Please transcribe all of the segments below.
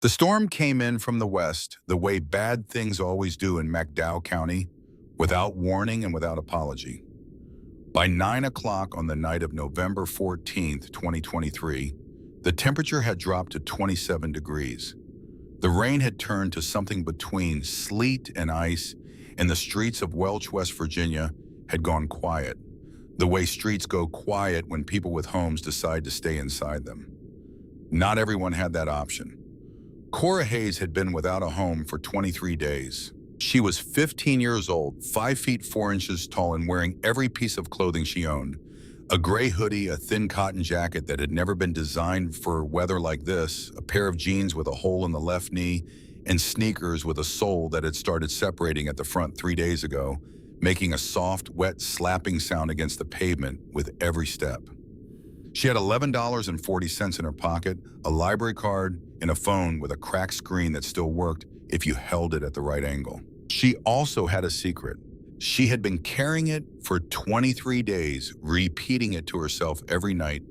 The storm came in from the west, the way bad things always do in McDowell County, without warning and without apology. By 9 o'clock on the night of November 14th, 2023, the temperature had dropped to 27 degrees. The rain had turned to something between sleet and ice, and the streets of Welch, West Virginia had gone quiet, the way streets go quiet when people with homes decide to stay inside them. Not everyone had that option. Cora Hayes had been without a home for 23 days. She was 15 years old, 5 feet 4 inches tall, and wearing every piece of clothing she owned. A gray hoodie, a thin cotton jacket that had never been designed for weather like this, a pair of jeans with a hole in the left knee, and sneakers with a sole that had started separating at the front 3 days ago, making a soft, wet slapping sound against the pavement with every step. She had $11.40 in her pocket, a library card, and a phone with a cracked screen that still worked if you held it at the right angle. She also had a secret. She had been carrying it for 23 days, repeating it to herself every night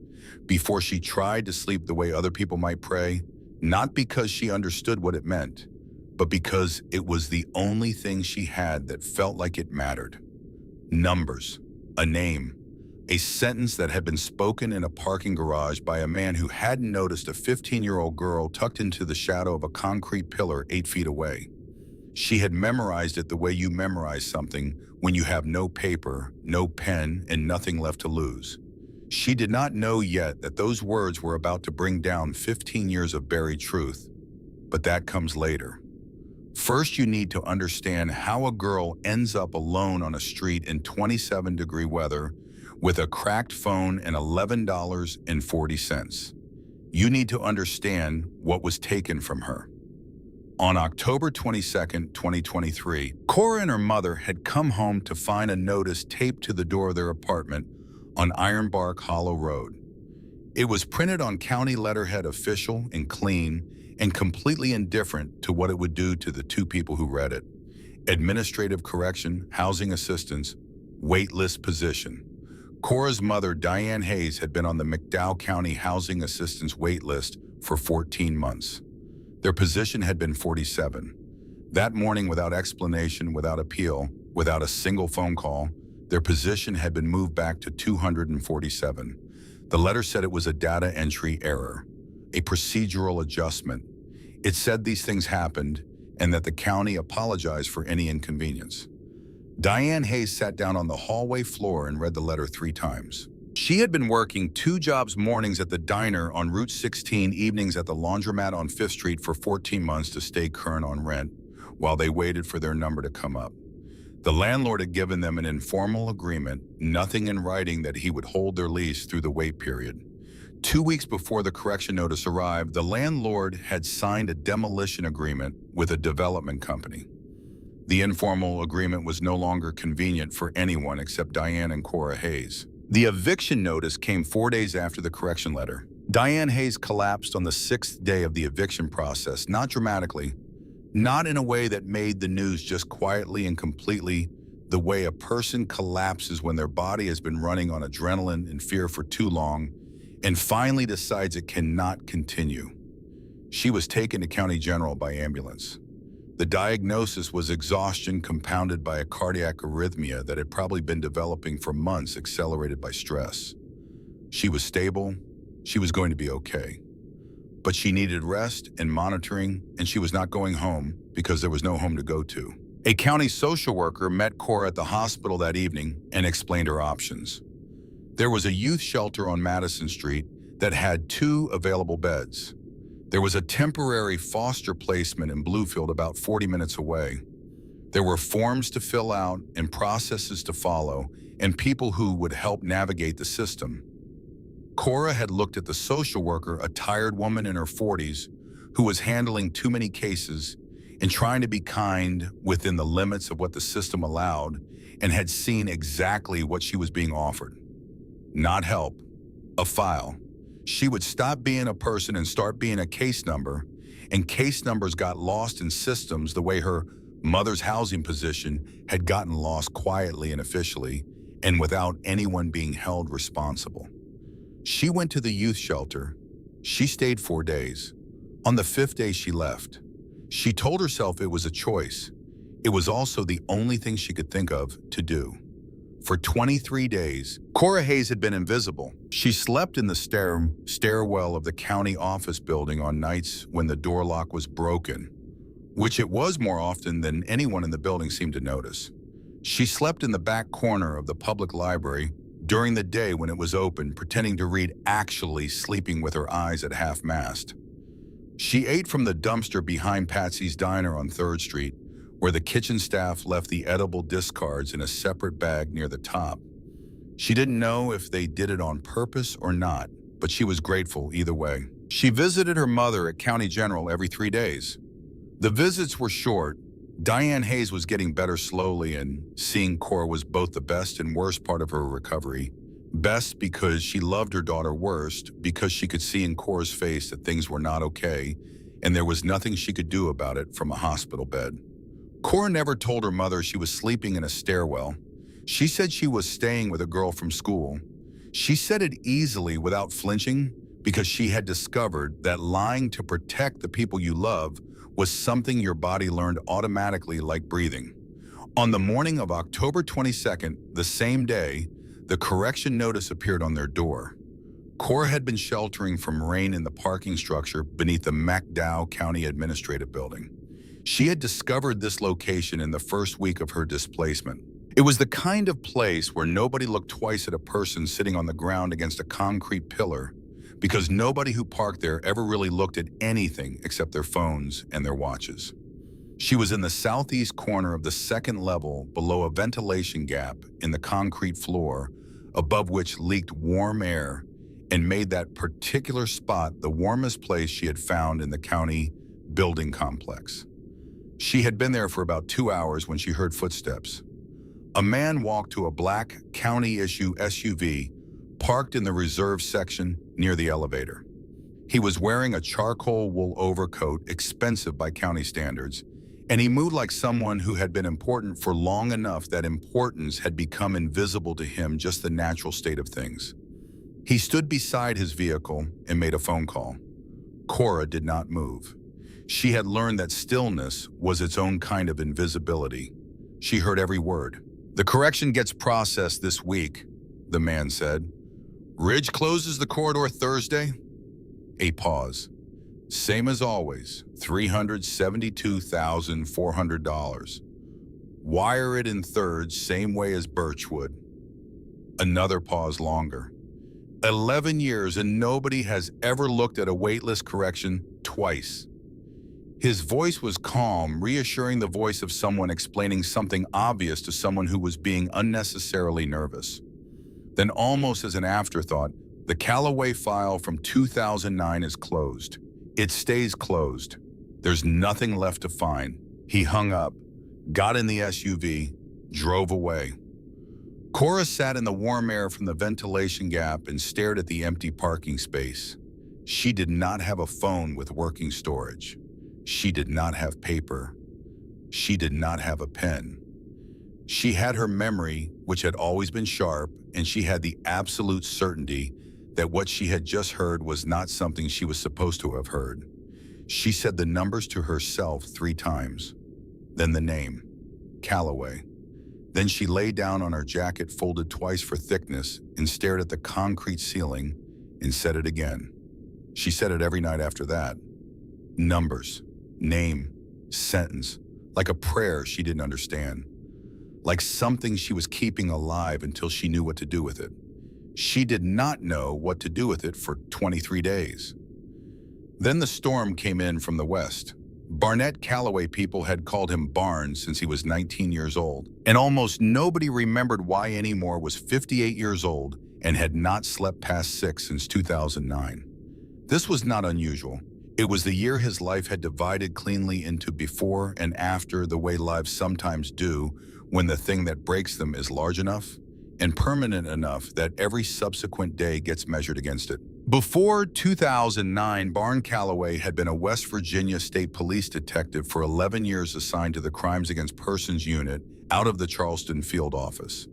before she tried to sleep the way other people might pray, not because she understood what it meant, but because it was the only thing she had that felt like it mattered. Numbers, a name, a sentence that had been spoken in a parking garage by a man who hadn't noticed a 15-year-old girl tucked into the shadow of a concrete pillar 8 feet away. She had memorized it the way you memorize something when you have no paper, no pen, and nothing left to lose. She did not know yet that those words were about to bring down 15 years of buried truth, but that comes later. First, you need to understand how a girl ends up alone on a street in 27-degree weather with a cracked phone and $11.40. You need to understand what was taken from her. On October 22nd, 2023, Cora and her mother had come home to find a notice taped to the door of their apartment on Ironbark Hollow Road. It was printed on county letterhead, official and clean, and completely indifferent to what it would do to the two people who read it. Administrative correction, housing assistance, waitlist position. Cora's mother, Diane Hayes, had been on the McDowell County Housing Assistance waitlist for 14 months. Their position had been 47. That morning, without explanation, without appeal, without a single phone call, their position had been moved back to 247. The letter said it was a data entry error, a procedural adjustment. It said these things happened and that the county apologized for any inconvenience. Diane Hayes sat down on the hallway floor and read the letter 3 times. She had been working 2 jobs, mornings at the diner on Route 16, evenings at the laundromat on 5th Street for 14 months to stay current on rent while they waited for their number to come up. The landlord had given them an informal agreement, nothing in writing, that he would hold their lease through the wait period. 2 weeks before the correction notice arrived, the landlord had signed a demolition agreement with a development company. The informal agreement was no longer convenient for anyone except Diane and Cora Hayes. The eviction notice came 4 days after the correction letter. Diane Hayes collapsed on the 6th day of the eviction process, not dramatically, not in a way that made the news, just quietly and completely, the way a person collapses when their body has been running on adrenaline and fear for too long and finally decides it cannot continue. She was taken to County General by ambulance. The diagnosis was exhaustion compounded by a cardiac arrhythmia that had probably been developing for months, accelerated by stress. She was stable. She was going to be okay. But she needed rest and monitoring, and she was not going home because there was no home to go to. A county social worker met Cora at the hospital that evening and explained her options. There was a youth shelter on Madison Street that had 2 available beds. There was a temporary foster placement in Bluefield about 40 minutes away. There were forms to fill out and processes to follow, and people who would help navigate the system. Cora had looked at the social worker, a tired woman in her 40s, who was handling too many cases and trying to be kind within the limits of what the system allowed, and had seen exactly what she was being offered. Not help, a file. She would stop being a person and start being a case number, and case numbers got lost in systems the way her mother's housing position had gotten lost quietly and officially, and without anyone being held responsible. She went to the youth shelter. She stayed 4 days. On the 5th day she left. She told herself it was a choice. It was also the only thing she could think of to do. For 23 days, Cora Hayes had been invisible. She slept in the stairwell of the county office building on nights when the door lock was broken, which it was more often than anyone in the building seemed to notice. She slept in the back corner of the public library during the day when it was open, pretending to read, actually sleeping with her eyes at half-mast. She ate from the dumpster behind Patsy's Diner on 3rd Street, where the kitchen staff left the edible discards in a separate bag near the top. She didn't know if they did it on purpose or not, but she was grateful either way. She visited her mother at County General every 3 days. The visits were short. Diane Hayes was getting better slowly, and seeing Cora was both the best and worst part of her recovery. Best because she loved her daughter, worst because she could see in Cora's face that things were not okay, and there was nothing she could do about it from a hospital bed. Cora never told her mother she was sleeping in a stairwell. She said she was staying with a girl from school. She said it easily without flinching because she had discovered that lying to protect the people you love was something your body learned automatically, like breathing. On the morning of October 22nd, the same day, the correction notice appeared on their door. Cora had been sheltering from rain in the parking structure beneath the McDowell County Administrative Building. She had discovered this location in the first week of her displacement. It was the kind of place where nobody looked twice at a person sitting on the ground against a concrete pillar, because nobody who parked there ever really looked at anything except their phones and their watches. She was in the southeast corner of the 2nd level below a ventilation gap in the concrete floor, above which leaked warm air and made that particular spot the warmest place she had found in the county building complex. She had been there for about 2 hours when she heard footsteps. A man walked to a black county-issue SUV parked in the reserve section near the elevator. He was wearing a charcoal wool overcoat expensive by county standards, and he moved like someone who had been important for long enough that importance had become invisible to him, just the natural state of things. He stood beside his vehicle and made a phone call. Cora did not move. She had learned that stillness was its own kind of invisibility. She heard every word. "The correction gets processed this week," the man said. "Ridge closes the corridor Thursday." A pause. "Same as always, $372,400. Wire it in thirds, same way as Birchwood." Another pause longer. 11 years and nobody has ever looked at a waitlist correction twice. His voice was calm, reassuring, the voice of someone explaining something obvious to someone who was being unnecessarily nervous. Then, almost as an afterthought, "The Calloway file from 2009 is closed. It stays closed. There's nothing left to find." He hung up, got in the SUV, drove away. Cora sat in the warm air from the ventilation gap and stared at the empty parking space. She did not have a phone with working storage. She did not have paper. She did not have a pen. She had her memory, which had always been sharp, and she had the absolute certainty that what she had just heard was not something she was supposed to have heard. She said the numbers to herself 3 times, then the name, Calloway. Then she lay down on her jacket, folded twice for thickness, and stared at the concrete ceiling and said it again. She said it every night after that. Numbers, name, sentence, like a prayer she didn't understand, like something she was keeping alive until she knew what to do with it. She did not know what to do with it for 23 days. Then the storm came in from the west. Barnett Calloway people had called him Barnes since he was 19 years old, and almost nobody remembered why anymore was 58 years old and had not slept past 6 since 2009. This was not unusual. It was the year his life had divided cleanly into before and after, the way lives sometimes do when the thing that breaks them is large enough and permanent enough that every subsequent day gets measured against it. Before 2009, Barn Calloway had been a West Virginia State Police detective for 11 years, assigned to the Crimes Against Persons Unit out of the Charleston field office.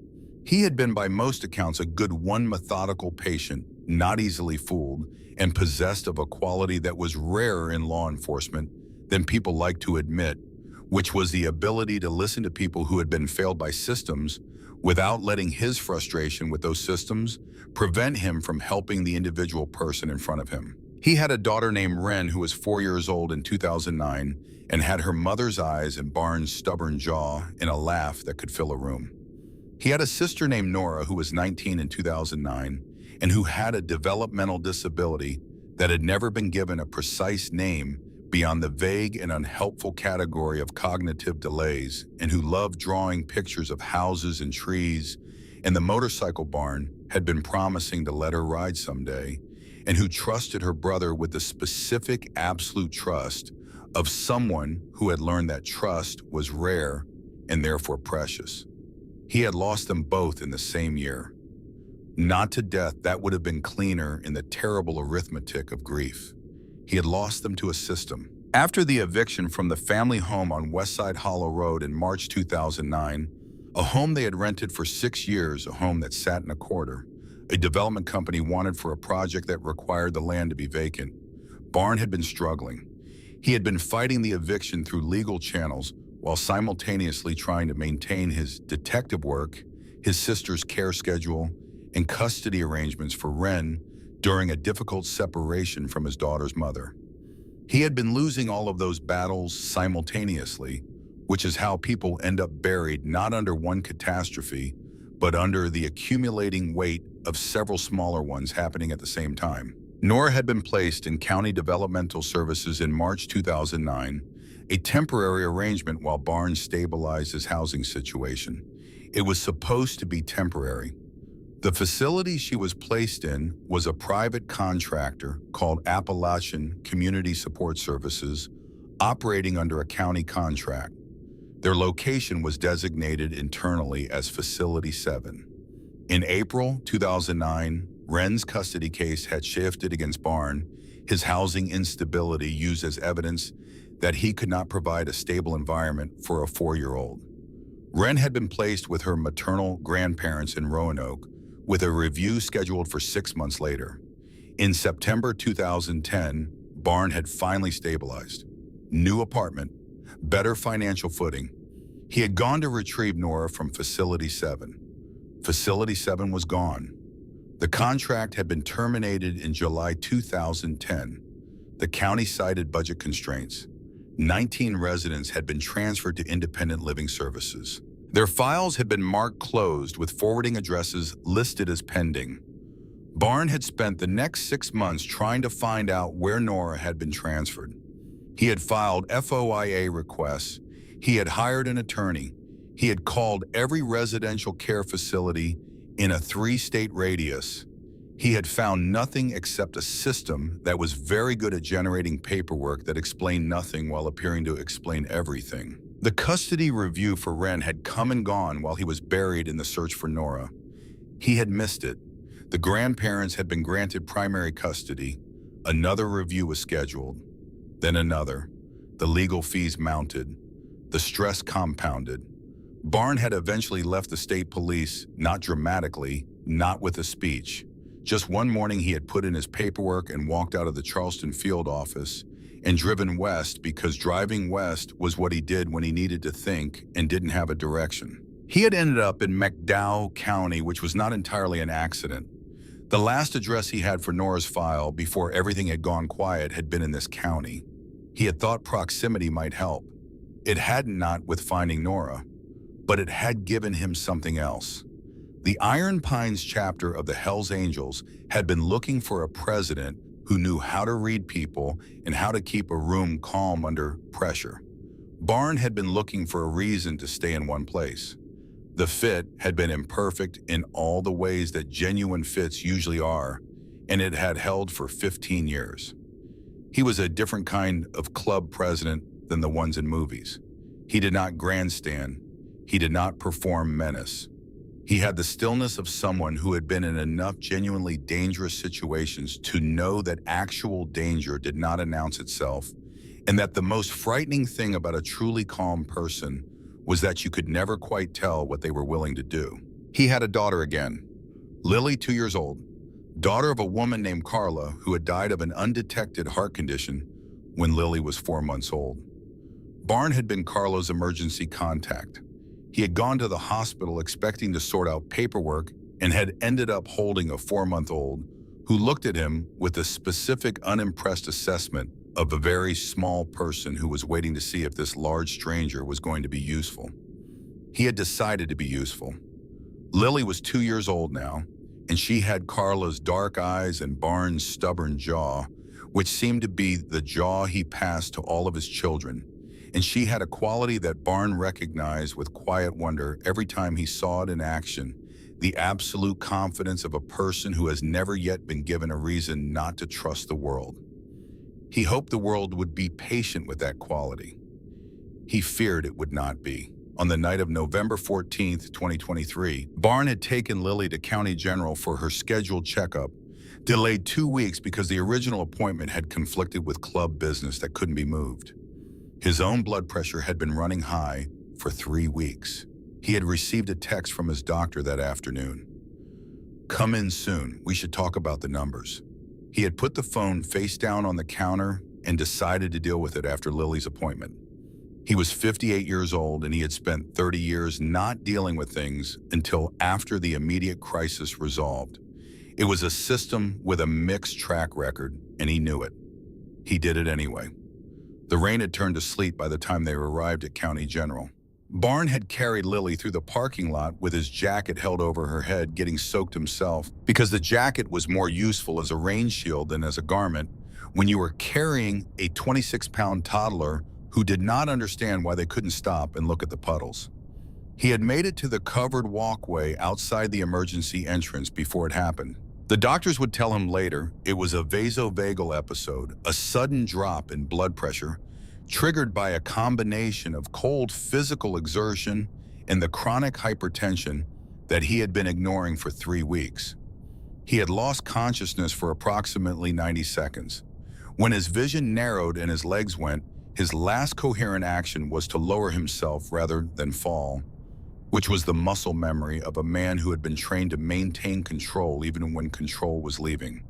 He had been, by most accounts, a good one, methodical patient, not easily fooled, and possessed of a quality that was rarer in law enforcement than people like to admit, which was the ability to listen to people who had been failed by systems without letting his frustration with those systems prevent him from helping the individual person in front of him. He had a daughter named Wren who was 4 years old in 2009 and had her mother's eyes and Barnes' stubborn jaw and a laugh that could fill a room. He had a sister named Nora who was 19 in 2009 and who had a developmental disability that had never been given a precise name beyond the vague and unhelpful category of cognitive delays, and who loved drawing pictures of houses and trees, and the motorcycle barn had been promising to let her ride someday, and who trusted her brother with the specific absolute trust of someone who had learned that trust was rare and therefore precious. He had lost them both in the same year. Not to death, that would have been cleaner in the terrible arithmetic of grief. He had lost them to a system. After the eviction from the family home on Westside Hollow Road in March 2009, a home they had rented for 6 years, a home that sat in a quarter, a development company wanted for a project that required the land to be vacant. Barn had been struggling. He had been fighting the eviction through legal channels while simultaneously trying to maintain his detective work, his sister's care schedule, and custody arrangements for Wren during a difficult separation from his daughter's mother. He had been losing all of those battles simultaneously, which is how people end up buried not under one catastrophe, but under the accumulating weight of several smaller ones happening at the same time. Nora had been placed in County Developmental Services in March 2009, a temporary arrangement while Barnes stabilized his housing situation. It was supposed to be temporary. The facility she was placed in was a private contractor called Appalachian Community Support Services, operating under a county contract. Their location was designated internally as Facility 7. In April 2009, Wren's custody case had shifted against Barn, his housing instability used as evidence that he could not provide a stable environment for a 4-year-old. Wren had been placed with her maternal grandparents in Roanoke, with a review scheduled for 6 months later. In September 2010, Barn had finally stabilized. New apartment, better financial footing. He had gone to retrieve Nora from Facility 7. Facility 7 was gone. The contract had been terminated in July 2010. The county cited budget constraints. 19 residents had been transferred to independent living services. Their files had been marked closed with forwarding addresses listed as pending. Barn had spent the next 6 months trying to find out where Nora had been transferred. He had filed FOIA requests. He had hired an attorney. He had called every residential care facility in a 3-state radius. He had found nothing except a system that was very good at generating paperwork that explained nothing while appearing to explain everything. The custody review for Wren had come and gone while he was buried in the search for Nora. He had missed it. The grandparents had been granted primary custody. Another review was scheduled. Then another. The legal fees mounted. The stress compounded. Barn had eventually left the state police, not dramatically, not with a speech. Just one morning he had put in his paperwork and walked out of the Charleston field office and driven west because driving west was what he did when he needed to think and didn't have a direction. He had ended up in McDowell County, which was not entirely an accident. The last address he had for Nora's file before everything had gone quiet had been in this county. He had thought proximity might help. It had not with finding Nora, but it had given him something else. The Iron Pines chapter of the Hells Angels had been looking for a president who knew how to read people and how to keep a room calm under pressure. Barn had been looking for a reason to stay in one place. The fit had been imperfect in all the ways that genuine fits usually are, and it had held for 15 years. He was a different kind of club president than the ones in movies. He did not grandstand. He did not perform menace. He had the stillness of someone who had been in enough genuinely dangerous situations to know that actual danger did not announce itself, and that the most frightening thing about a truly calm person was that you could never quite tell what they were willing to do. He had a daughter again, Lily, 2 years old. daughter of a woman named Carla who had died of an undetected heart condition when Lily was 4 months old. Barn had been Carla's emergency contact. He had gone to the hospital expecting to sort out paperwork and had ended up holding a 4-month-old who looked at him with a specific unimpressed assessment of a very small person who was waiting to see if this large stranger was going to be useful. He had decided to be useful. Lily was 2 years old now, and she had Carla's dark eyes and Barn's stubborn jaw, which seemed to be the jaw he passed to all of his children. And she had a quality that Barn recognized with quiet wonder every time he saw it in action, the absolute confidence of a person who has never yet been given a reason not to trust the world. He hoped the world would be patient with that quality. He feared it would not be. On the night of November 14th, 2023, Barn had taken Lily to County General for her scheduled checkup, delayed 2 weeks because the original appointment had conflicted with club business that couldn't be moved. His own blood pressure had been running high for 3 weeks. He had received a text from his doctor that afternoon. "Come in soon, we should talk about the numbers." He had put the phone face down on the counter and decided to deal with it after Lily's appointment. He was 58 years old and he had spent 30 years not dealing with things until after the immediate crisis resolved. It was a system with a mixed track record and he knew it. He did it anyway. The rain had turned to sleet by the time they arrived at County General. Barn had carried Lily through the parking lot with his jacket held over her head, getting soaked himself, because the jacket was more useful as a rain shield than as a garment when you were carrying a 26-pound toddler who did not understand why they couldn't stop and look at the puddles. He had made it to the covered walkway outside the emergency entrance before it happened. The doctors would tell him later it was a vasovagal episode, a sudden drop in blood pressure, triggered by a combination of cold physical exertion and the chronic hypertension that he had been ignoring for 3 weeks. He had lost consciousness for approximately 90 seconds. When his vision narrowed and his legs went, his last coherent action was to lower himself rather than fall, which was the muscle memory of a man who had been trained to maintain control even when control was leaving.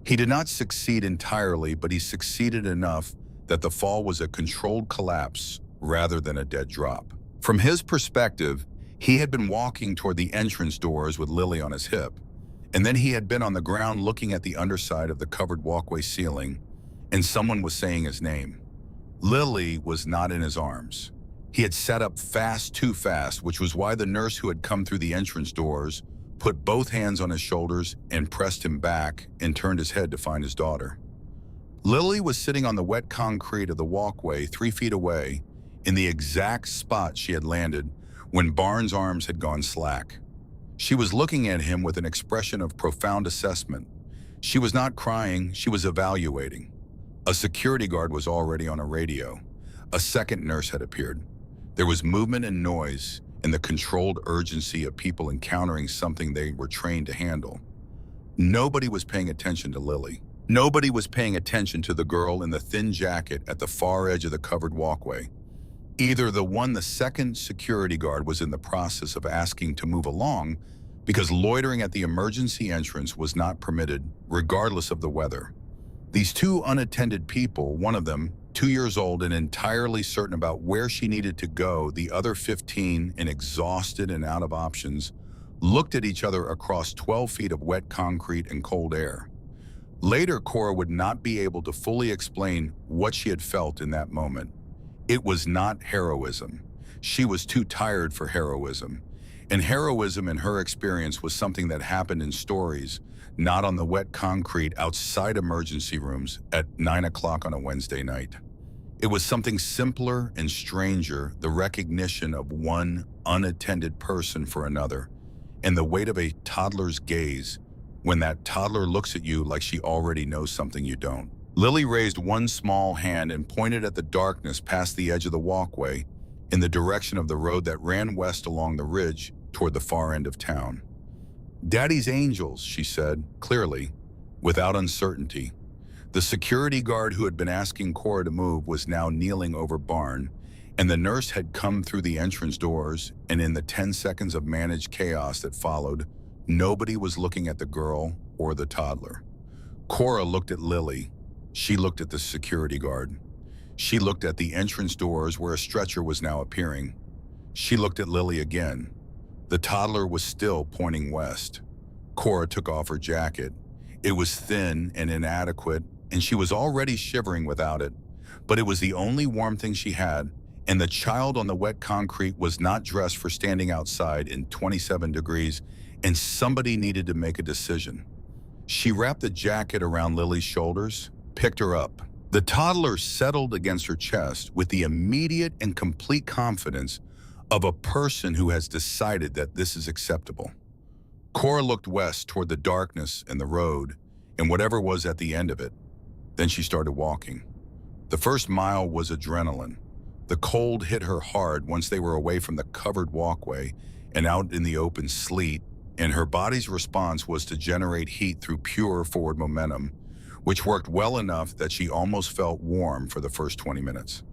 He did not succeed entirely, but he succeeded enough that the fall was a controlled collapse rather than a dead drop. From his perspective, he had been walking toward the entrance doors with Lily on his hip, and then he had been on the ground looking at the underside of the covered walkway ceiling, and someone was saying his name. Lily was not in his arms. He had sat up fast, too fast, which was why the nurse who had come through the entrance doors put both hands on his shoulders and pressed him back and turned his head to find his daughter. Lily was sitting on the wet concrete of the walkway 3 feet away in the exact spot she had landed when Barnes' arms had gone slack. She was looking at him with an expression of profound assessment. She was not crying, she was evaluating. A security guard was already on a radio. A second nurse had appeared. There was movement and noise and the controlled urgency of people encountering something they were trained to handle. Nobody was paying attention to Lily. Nobody was paying attention to the girl in the thin jacket at the far edge of the covered walkway. Either the second security guard was in the process of asking to move along because loitering at the emergency entrance was not permitted, regardless of the weather. These 2 unattended people, one of them 2 years old and entirely certain about where she needed to go, the other 15 and exhausted and out of options, looked at each other across 12 feet of wet concrete and cold air. Later, Cora would not be able to fully explain what she had felt in that moment. It was not heroism. She was too tired for heroism. And heroism in her experience was something that happened in stories, not on the wet concrete outside emergency rooms at 9 o'clock on a Wednesday night. It was something simpler and stranger, the recognition of one unattended person for another, and the weight of a toddler's gaze when that toddler looks at you like she already knows something you don't. Lily raised one small hand and pointed at the darkness past the edge of the walkway in the direction of the road that ran west along the ridge toward the far end of town. "Daddy's angels," she said, clearly, without uncertainty. The security guard who had been asking Cora to move was now kneeling over Barn, and the nurse had come through the entrance doors, and in the 10 seconds of managed chaos that followed, nobody was looking at the girl or the toddler. Cora looked at Lily. She looked at the security guard. She looked at the entrance doors where a stretcher was now appearing. She looked at Lily again. The toddler was still pointing west. Cora took off her jacket. It was thin and inadequate, and she was already shivering without it. But it was the only warm thing she had, and the child on the wet concrete was not dressed for standing outside in 27 degrees, and somebody needed to make a decision. She wrapped the jacket around Lily's shoulders, picked her up. The toddler settled against her chest with the immediate and complete confidence of a person who has decided that this is acceptable. Cora looked west toward the darkness and the road and whatever was at the end of it. Then she started walking. The first mile was adrenaline. The cold hit her hard once they were away from the covered walkway and out in the open sleet, and her body's response was to generate heat through pure forward momentum, which worked well enough that she almost felt warm for the first 20 minutes.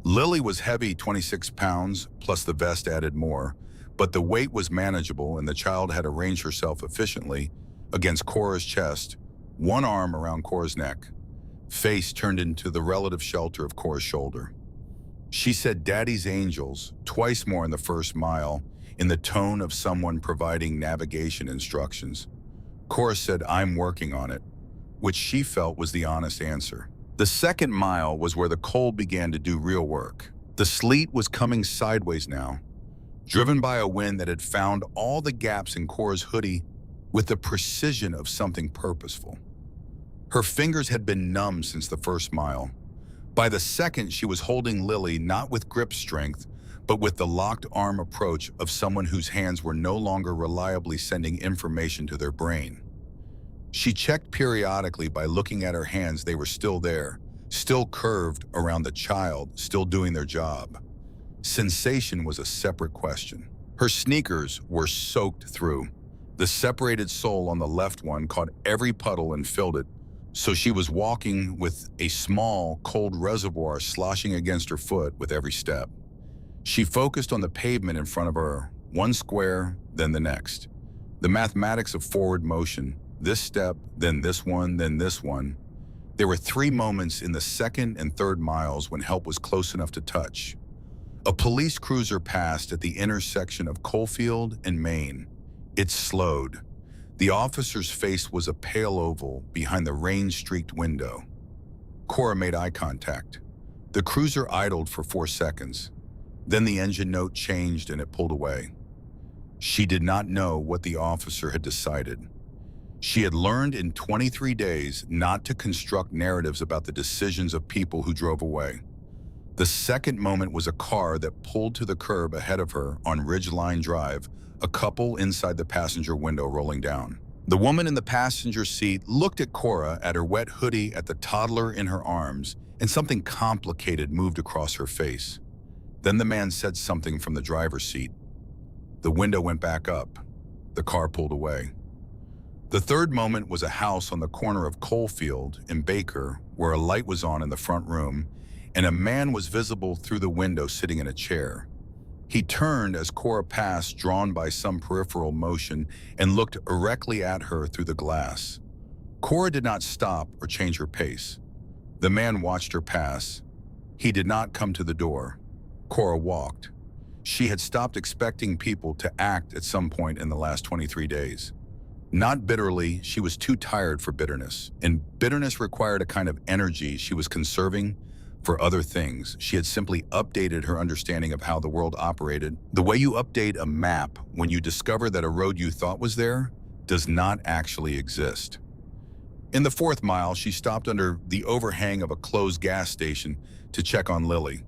Lily was heavy, 26 pounds, plus the vest added more, but the weight was manageable and the child had arranged herself efficiently against Cora's chest, one arm around Cora's neck, face turned into the relative shelter of Cora's shoulder. She said "Daddy's angels" twice more in the first mile, in the tone of someone providing navigation instructions. Cora said "I'm working on it," which she felt was the honest answer. The second mile was where the cold began to do real work. The sleet was coming sideways now, driven by a wind that had found all the gaps in Cora's hoodie with the precision of something purposeful. Her fingers had been numb since the first mile. By the second, she was holding Lily not with grip strength, but with the locked arm approach of someone whose hands were no longer reliably sending information to their brain. She checked periodically by looking at her hands. They were still there, still curved around the child, still doing their job. Sensation was a separate question. Her sneakers were soaked through. The separated sole on the left one caught every puddle and filled it, so she was walking with a small, cold reservoir sloshing against her foot with every step. She focused on the pavement in front of her, one square, then the next. The mathematics of forward motion, this step, then this one, then this one. There were 3 moments in the second and third miles when help was close enough to touch. A police cruiser passed at the intersection of Coalfield and Main. It slowed. The officer's face was a pale oval behind the rain-streaked window. Cora made eye contact. The cruiser idled for 4 seconds. Then the engine note changed and it pulled away. She did not know what the officer had decided. She had learned in 23 days not to construct narratives about the decisions of people who drove away. The second moment was a car that pulled to the curb ahead of her on Ridgeline Drive, a couple inside the passenger window rolling down. The woman in the passenger seat looked at Cora, at her wet hoodie, at the toddler in her arms, and something complicated moved across her face. Then the man said something from the driver's seat. The window went back up. The car pulled away. The third moment was a house on the corner of Coalfield and Baker, where a light was on in the front room, and a man was visible through the window sitting in a chair. He turned as Cora passed, drawn by some peripheral motion, and looked directly at her through the glass. Cora did not stop or change her pace. The man watched her pass. He did not come to the door. Cora walked. She had stopped expecting people to act at some point in the last 23 days. Not bitterly, she was too tired for bitterness, and bitterness required a kind of energy she was conserving for other things. She had simply updated her understanding of how the world operated. The way you update a map when you discover that a road you thought was there does not actually exist. In the fourth mile, she stopped under the overhang of a closed gas station to check on Lily.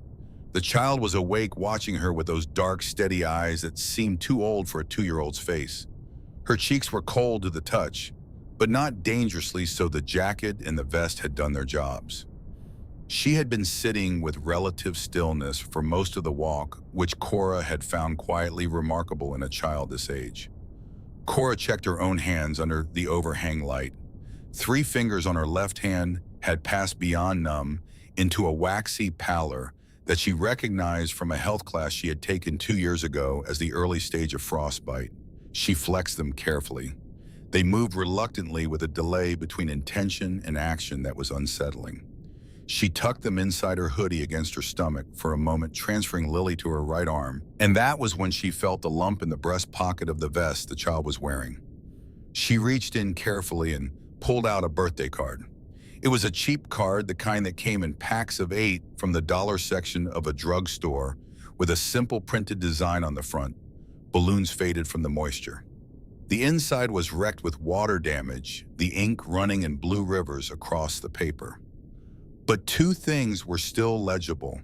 The child was awake, watching her with those dark, steady eyes that seemed too old for a 2-year-old's face. Her cheeks were cold to the touch, but not dangerously so. The jacket and the vest had done their jobs. She had been sitting with relative stillness for most of the walk, which Cora had found quietly remarkable in a child this age. Cora checked her own hands under the overhang light. 3 fingers on her left hand had passed beyond numb into a waxy pallor that she recognized from a health class she had taken 2 years ago as the early stage of frostbite. She flexed them carefully. They moved reluctantly with a delay between intention and action that was unsettling. She tucked them inside her hoodie against her stomach for a moment, transferring Lily to her right arm, and that was when she felt the lump in the breast pocket of the vest the child was wearing. She reached in carefully and pulled out a birthday card. It was a cheap card, the kind that came in packs of 8 from the dollar section of a drugstore, with a simple printed design on the front. Balloons faded from the moisture. The inside was wrecked with water damage, the ink running in blue rivers across the paper. But two things were still legible.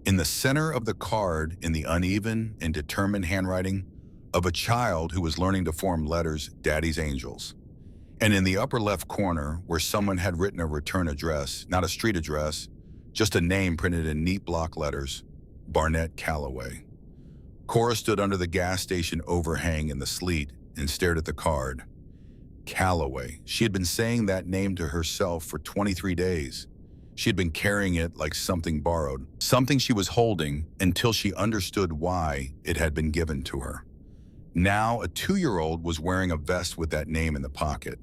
In the center of the card, in the uneven and determined handwriting of a child who was learning to form letters, Daddy's Angels. And in the upper left corner, where someone had written a return address, not a street address, just a name printed in neat block letters, Barnett, Calloway. Cora stood under the gas station overhang in the sleet and stared at the card. Calloway. She had been saying that name to herself for 23 days. She had been carrying it like something borrowed, something she was holding until she understood why it had been given to her. Now, a 2-year-old was wearing a vest with that name in the pocket.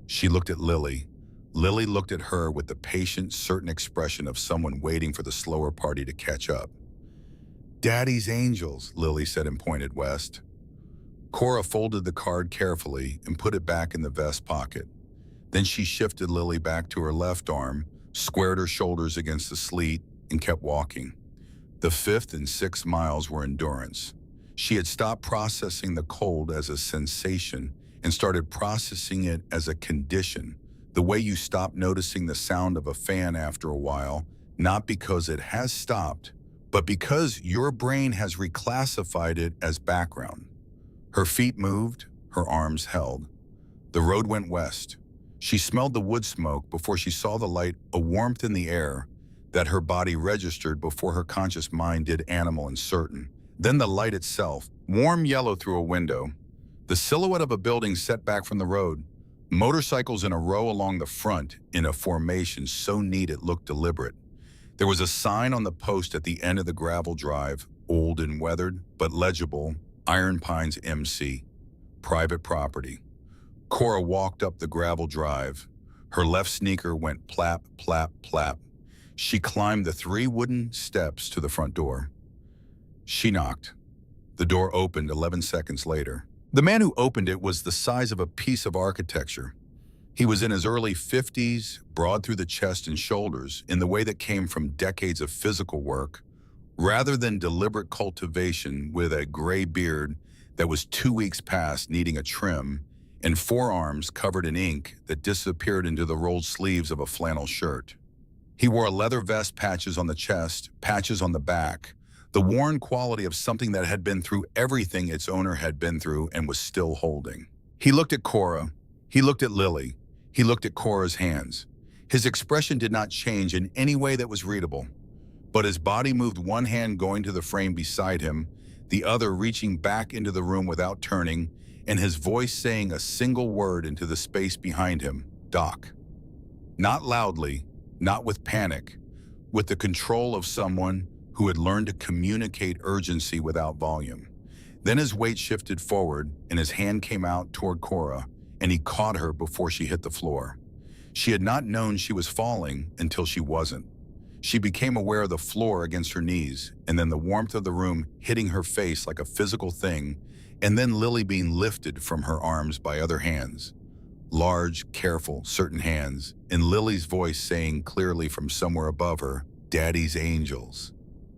She looked at Lily. Lily looked at her with the patient, certain expression of someone waiting for the slower party to catch up. Daddy's Angels, Lily said and pointed west. Cora folded the card carefully and put it back in the vest pocket. Then she shifted Lily back to her left arm, squared her shoulders against the sleet, and kept walking. The 5th and 6th miles were endurance. She had stopped processing the cold as a sensation and started processing it as a condition, the way you stop noticing the sound of a fan after a while, not because it has stopped, but because your brain has reclassified it as background. Her feet moved, her arms held. The road went west. She smelled the wood smoke before she saw the light, a warmth in the air that her body registered before her conscious mind did animal and certain. Then the light itself, warm yellow through a window. The silhouette of a building set back from the road. Motorcycles in a row along the front in a formation so neat it looked deliberate. There was a sign on the post at the end of the gravel drive, old and weathered, but legible, Iron Pines MC, private property. Cora walked up the gravel drive. Her left sneaker went plap, plap, plap. She climbed the 3 wooden steps to the front door. She knocked. The door opened 11 seconds later. The man who opened it was the size of a piece of architecture. He was in his early 50s, broad through the chest and shoulders, in the way that came from decades of physical work, rather than deliberate cultivation, with a gray beard that was 2 weeks past needing a trim, and forearms covered in ink that disappeared into the rolled sleeves of a flannel shirt. He wore a leather vest, patches on the chest, patches on the back, the worn quality of something that had been through everything its owner had been through and was still holding. He looked at Cora. He looked at Lily. He looked at Cora's hands. His expression did not change in any way that was readable, but his body moved, one hand going to the frame beside him, the other reaching back into the room without turning, and his voice saying a single word into the space behind him, Doc. Not loudly, not with panic, with the control of someone who had learned to communicate urgency without volume. Then his weight shifted forward and his hand came out toward Cora, and he caught her before she hit the floor. She had not known she was falling until she wasn't. She became aware of the floor against her knees, and then the warmth of the room hitting her face like a physical thing, and then Lily being lifted from her arms by other hands. Large, careful, certain hands, and Lily's voice saying clearly from somewhere above her, Daddy's Angels.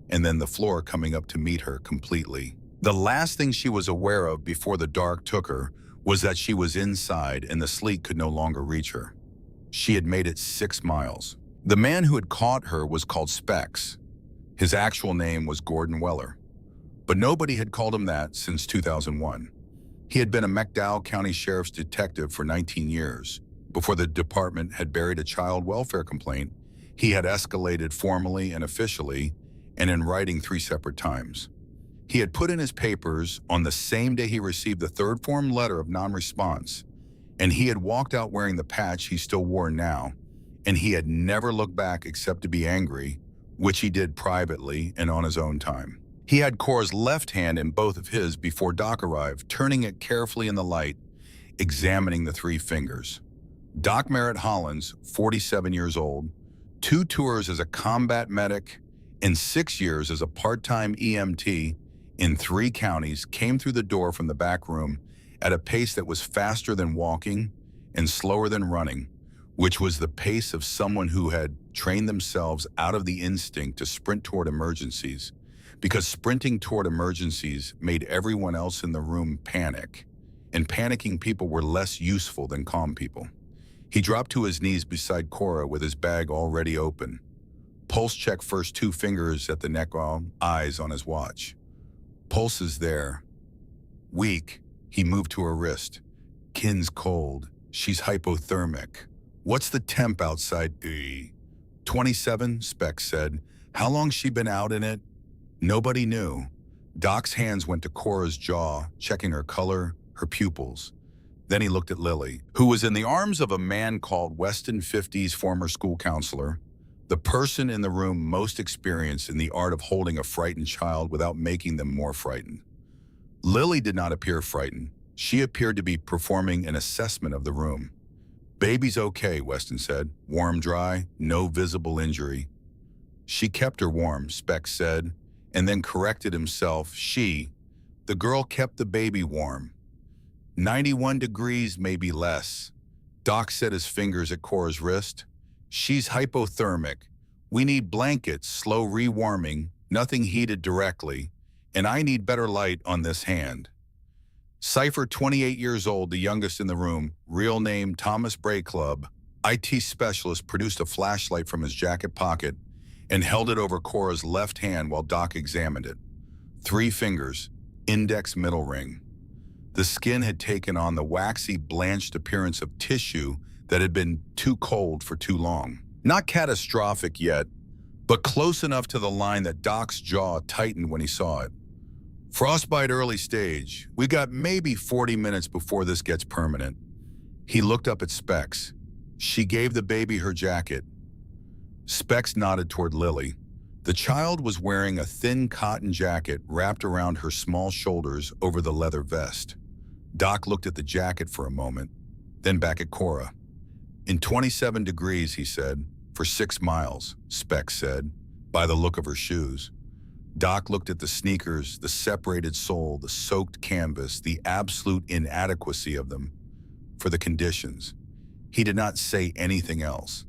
And then the floor coming up to meet her completely. The last thing she was aware of before the dark took her was that she was inside and the sleet could no longer reach her. She had made it 6 miles. The man who had caught her was called Specs. His actual name was Gordon Weller, but nobody had called him that since 2001. He had been a McDowell County Sheriff's detective for 19 years. Before the department had buried a child welfare complaint, he had escalated formally and officially, and in writing 3 separate times. He had put in his papers on the same day he received the 3rd form letter of non-response, and he had walked out wearing the patch he still wore now, and he had never looked back except to be angry, which he did privately and on his own time. He had Cora's left hand in both of his before Doc arrived, turning it carefully in the light. examining the three fingers. Doc Merritt Hollins, 47 years old, 2 tours as a combat medic, and 6 years as a part-time EMT in 3 counties, came through the door from the back room at a pace that was faster than walking and slower than running, which was the pace of someone who had trained themselves out of the instinct to sprint toward emergencies, because sprinting toward emergencies made everyone else in the room panic, and panicking people were less useful than calm people. He dropped to his knees beside Cora with his bag already open. Pulse check first, 2 fingers at the neck, eyes on his watch. Pulse is there. Weak. He moved to her wrist. Kin's cold. She's hypothermic. What's the temp outside? 27, Speck said. How long's she been out in it? Nobody knew. Doc's hands went to Cora's jaw, checking her color, her pupils. Then he looked at Lily, who was in the arms of a man called Weston 50's former school counselor, the person in the room most experienced in the art of holding a frightened child without making them more frightened. Lily did not appear frightened. She appeared to be performing an assessment of the room. Baby's okay, Weston said. Warm, dry, no visible injury. She kept her warm, Speck said, and then corrected himself. The girl kept the baby warm. 91 degrees, maybe less. Doc set his fingers at Cora's wrist. She's hypothermic. We need blankets, slow rewarming, nothing heated directly, and I need better light on this hand. Cypher, 28 years old, the youngest in the room, real name Thomas Brayclub, IT specialist, produced a flashlight from his jacket pocket and held it over Cora's left hand while Doc examined it. 3 fingers, index, middle ring. The skin had taken on the waxy, blanched appearance of tissue that had been too cold for too long. Not catastrophic yet, but close enough to the line that Doc's jaw tightened when he saw it. Frostbite early stage. We got maybe 40 minutes before this gets permanent. He looked up at Specs. She gave the baby her jacket. Specs nodded toward Lily. The child was wearing a thin cotton jacket wrapped around her small shoulders over the leather vest. Doc looked at the jacket for a moment, then back at Cora. In 27 degrees, he said. For 6 miles, Specs said, by the look of her shoes. Doc looked at the sneakers, the separated sole, the soaked canvas, the absolute inadequacy of them for the conditions. He did not say anything else.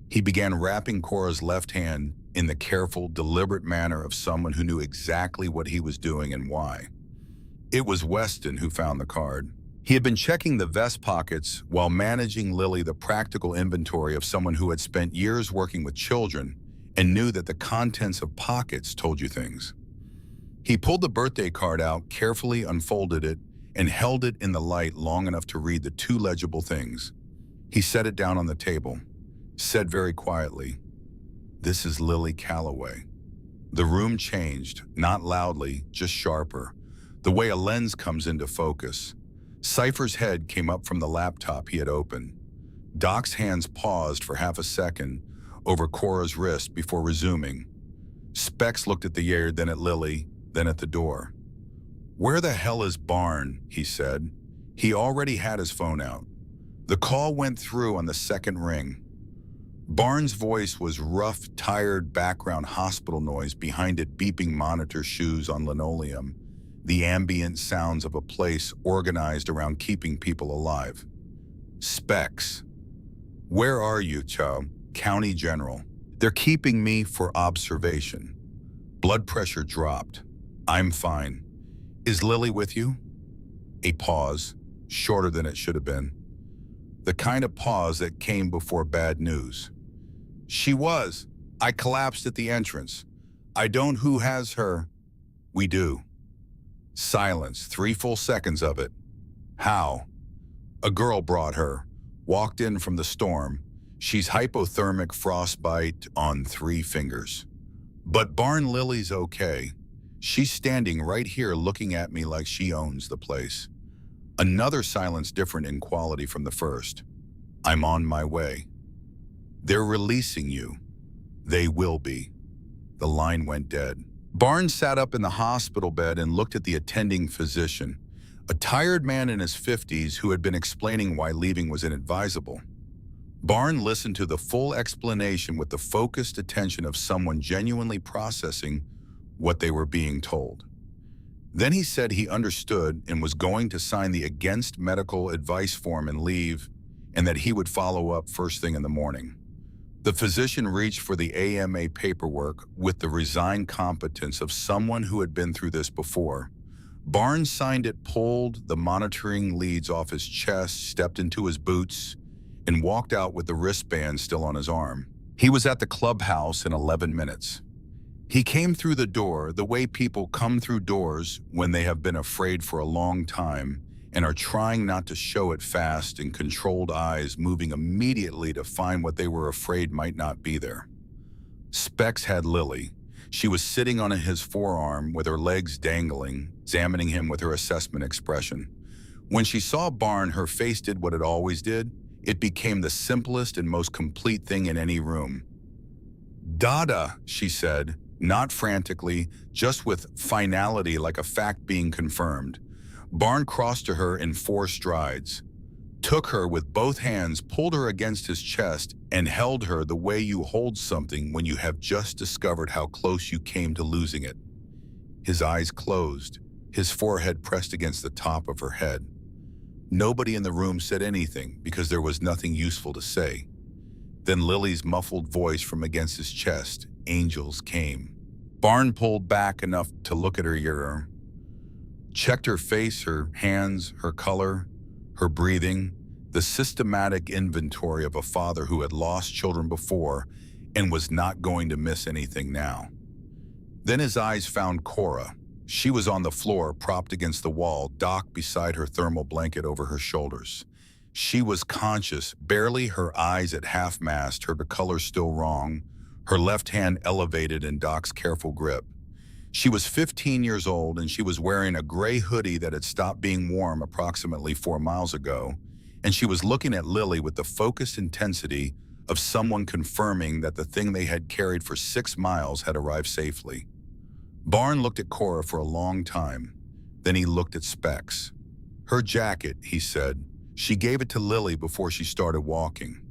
He began wrapping Cora's left hand in the careful, deliberate manner of someone who knew exactly what he was doing and why. It was Weston who found the card. He had been checking the vest pockets while managing Lily, the practical inventory of someone who had spent years working with children and knew that the contents of pockets told you things. He pulled the birthday card out, carefully unfolded it, and held it in the light long enough to read the 2 legible things. He set it down on the table, said very quietly, "This is Lily Calloway." The room changed, not loudly, just sharper, the way a lens comes into focus. Cypher's head came up from the laptop he had opened. Doc's hands paused for half a second over Cora's wrist before resuming. Specs looked at the air, then at Lily, then at the door. "Where the hell is Barn?" he said. He already had his phone out. The call went through on the second ring. Barnes' voice was rough, tired background hospital noise, behind it beeping monitor shoes on linoleum, the ambient sounds of a place organized around keeping people alive. "Specs. Where are you, Chow? County General. They're keeping me for observation." Blood pressure dropped. "I'm fine. Is Lily with you?" A pause, shorter than it should have been. The kind of pause that came before bad news. "She was. I collapsed at the entrance. I don't. Who has her?" "We do." Silence, 3 full seconds of it. "How?" "A girl brought her. Walked in from the storm. She's hypothermic, frostbite on 3 fingers. But Barn Lily's okay. She's standing right here looking at me like she owns the place." Another silence, different in quality from the first. "I'm on my way." "They're releasing you." "They will be." The line went dead. Barnes sat up in the hospital bed and looked at the attending physician, a tired man in his 50s who had been explaining why leaving was inadvisable. Barn listened to the full explanation with the focused attention of someone genuinely processing what they were being told. Then he said he understood and was going to sign the against medical advice form and leave, and that he would follow up first thing in the morning. The physician reached for the AMA paperwork with the resigned competence of someone who had been through this before. Barnes signed it, pulled the monitoring leads off his chest, stepped into his boots, and walked out with the wristband still on his arm. He was at the Clubhouse in 11 minutes. He came through the door the way people come through doors when they have been afraid for a long time and are trying not to show it, fast and controlled eyes moving immediately to find what they were afraid might not be there. Specs had Lily. She was sitting on his forearm with her legs dangling, examining him with her assessment expression. When she saw Barn, her face did what it always did. It became the simplest and most complete thing in any room. "Dada," she said, not frantically, just with finality like a fact being confirmed. Barn crossed to her in 4 strides, took her with both hands, pulled her against his chest, and held her the way you hold something when you have just discovered how close you came to losing it. His eyes closed, his forehead pressed against the top of her head. Nobody in the room said anything because there was nothing useful to say. Then Lily's muffled voice from against his chest, "Angels came." Barn pulled back enough to look at her ear, checked her face, her hands, her color, her breathing, the systematic inventory of a father who had lost children before and was not going to miss anything now. Then his eyes found Cora. She was on the floor, propped against the wall, docked beside her thermal blanket over her shoulders. She was conscious, barely, her eyes at half-mast, her color still wrong, her left hand elevated in Doc's careful grip. She was 15 years old, and she was wearing a gray hoodie that had stopped being warm approximately 4 miles ago, and she was looking at Lily with the focused intensity of someone confirming that the thing they had carried for 6 miles had arrived safely. Barn looked at Cora for a long time. Then he looked at Specs. "Her jacket," he said. "She gave it to Lily before she started walking."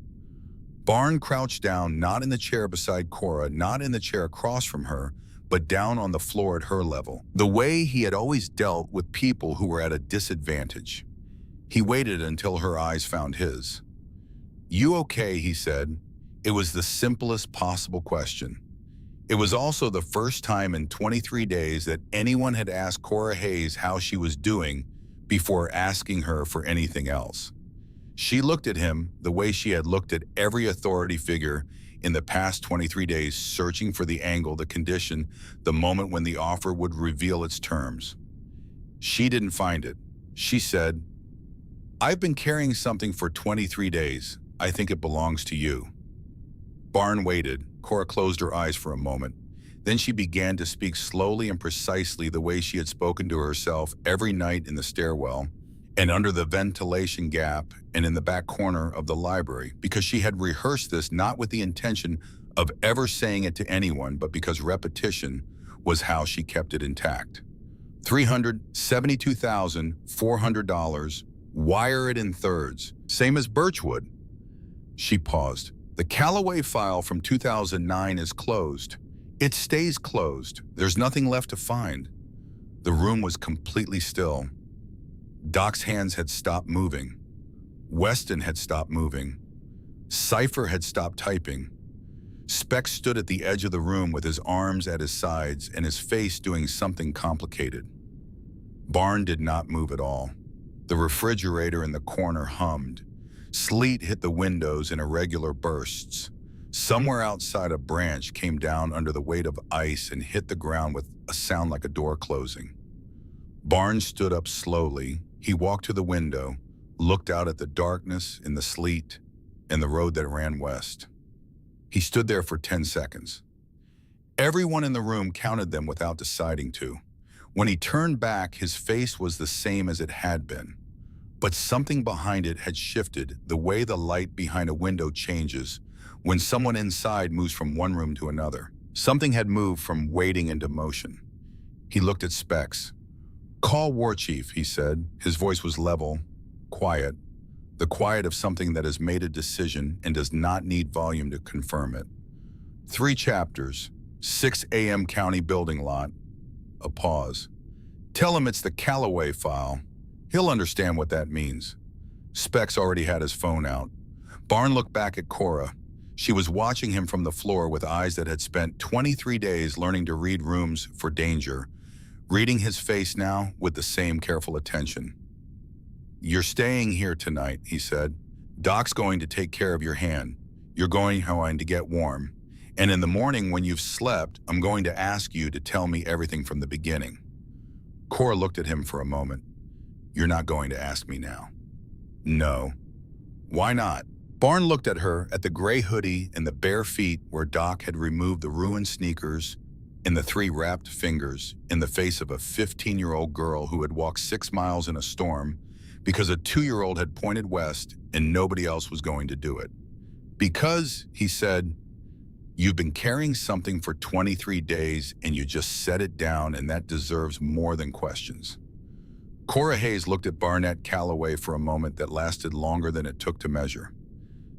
Barn crouched down, not in the chair beside Cora, not in the chair across from her, but down on the floor at her level, the way he had always dealt with people who were at a disadvantage. He waited until her eyes found his. "You okay?" he said. It was the simplest possible question. It was also the first time in 23 days that anyone had asked Cora Hayes how she was doing before asking her for anything else. She looked at him the way she had looked at every authority figure in the past 23 days, searching for the angle, the condition, the moment when the offer would reveal its terms. She didn't find it. She said, "I've been carrying something for 23 days. I think it belongs to you." Barn waited. Cora closed her eyes for a moment. Then she began to speak slowly and precisely the way she had spoken to herself every night in the stairwell and under the ventilation gap and in the back corner of the library, because she had rehearsed this not with the intention of ever saying it to anyone, but because repetition was how she kept it intact. $372,400, wire it in thirds, same as Birchwood. She paused. "The Calloway file from 2009 is closed. It stays closed. There's nothing left to find." The room was completely still. Doc's hands had stopped moving. Weston had stopped moving. Cypher had stopped typing. Specs stood at the edge of the room with his arms at his sides and his face doing something complicated. Barn did not move at all. The refrigerator in the corner hummed. Sleet hit the windows in irregular bursts. Somewhere outside, a branch came down under the weight of ice and hit the ground with a sound like a door closing. Barnes stood up slowly. He walked to the window, looked out at the darkness in the sleet and the road that ran west. He stood there for 10 seconds. Everyone in the room counted them without deciding to. When he turned back, his face was the same as it had been. But something behind it had shifted, the way the light behind a window changes when someone inside moves from one room to another. Something had moved from waiting into motion. He looked at Specs. Call War Chief, he said. His voice was level, quiet, the quiet of something that has made a decision and does not need volume to confirm it. 3 chapters, 6 a.m. county building lot. A pause. Tell him it's the Calloway file. He'll understand what that means. Specs already had his phone out. Barn looked back at Cora. She was watching him from the floor with eyes that had spent 23 days learning to read rooms for danger, reading his face now with the same careful attention. You're staying here tonight, he said. Doc's going to take care of your hand. You're going to get warm. And in the morning when you've slept, I'm going to ask you to tell me everything from the beginning. Cora looked at him for a moment. You're not going to ask me now. No. Why not? Barn looked at her, at the gray hoodie and the bare feet where Doc had removed the ruined sneakers and the 3 wrapped fingers in the face of a 15-year-old girl who had walked 6 miles in a storm because a 2-year-old had pointed west and nobody else was going to do it. Because, he said, you've been carrying something for 23 days and you just set it down, and that deserves more than questions. Cora Hayes looked at Barnett Calloway for a moment that lasted longer than it took to measure.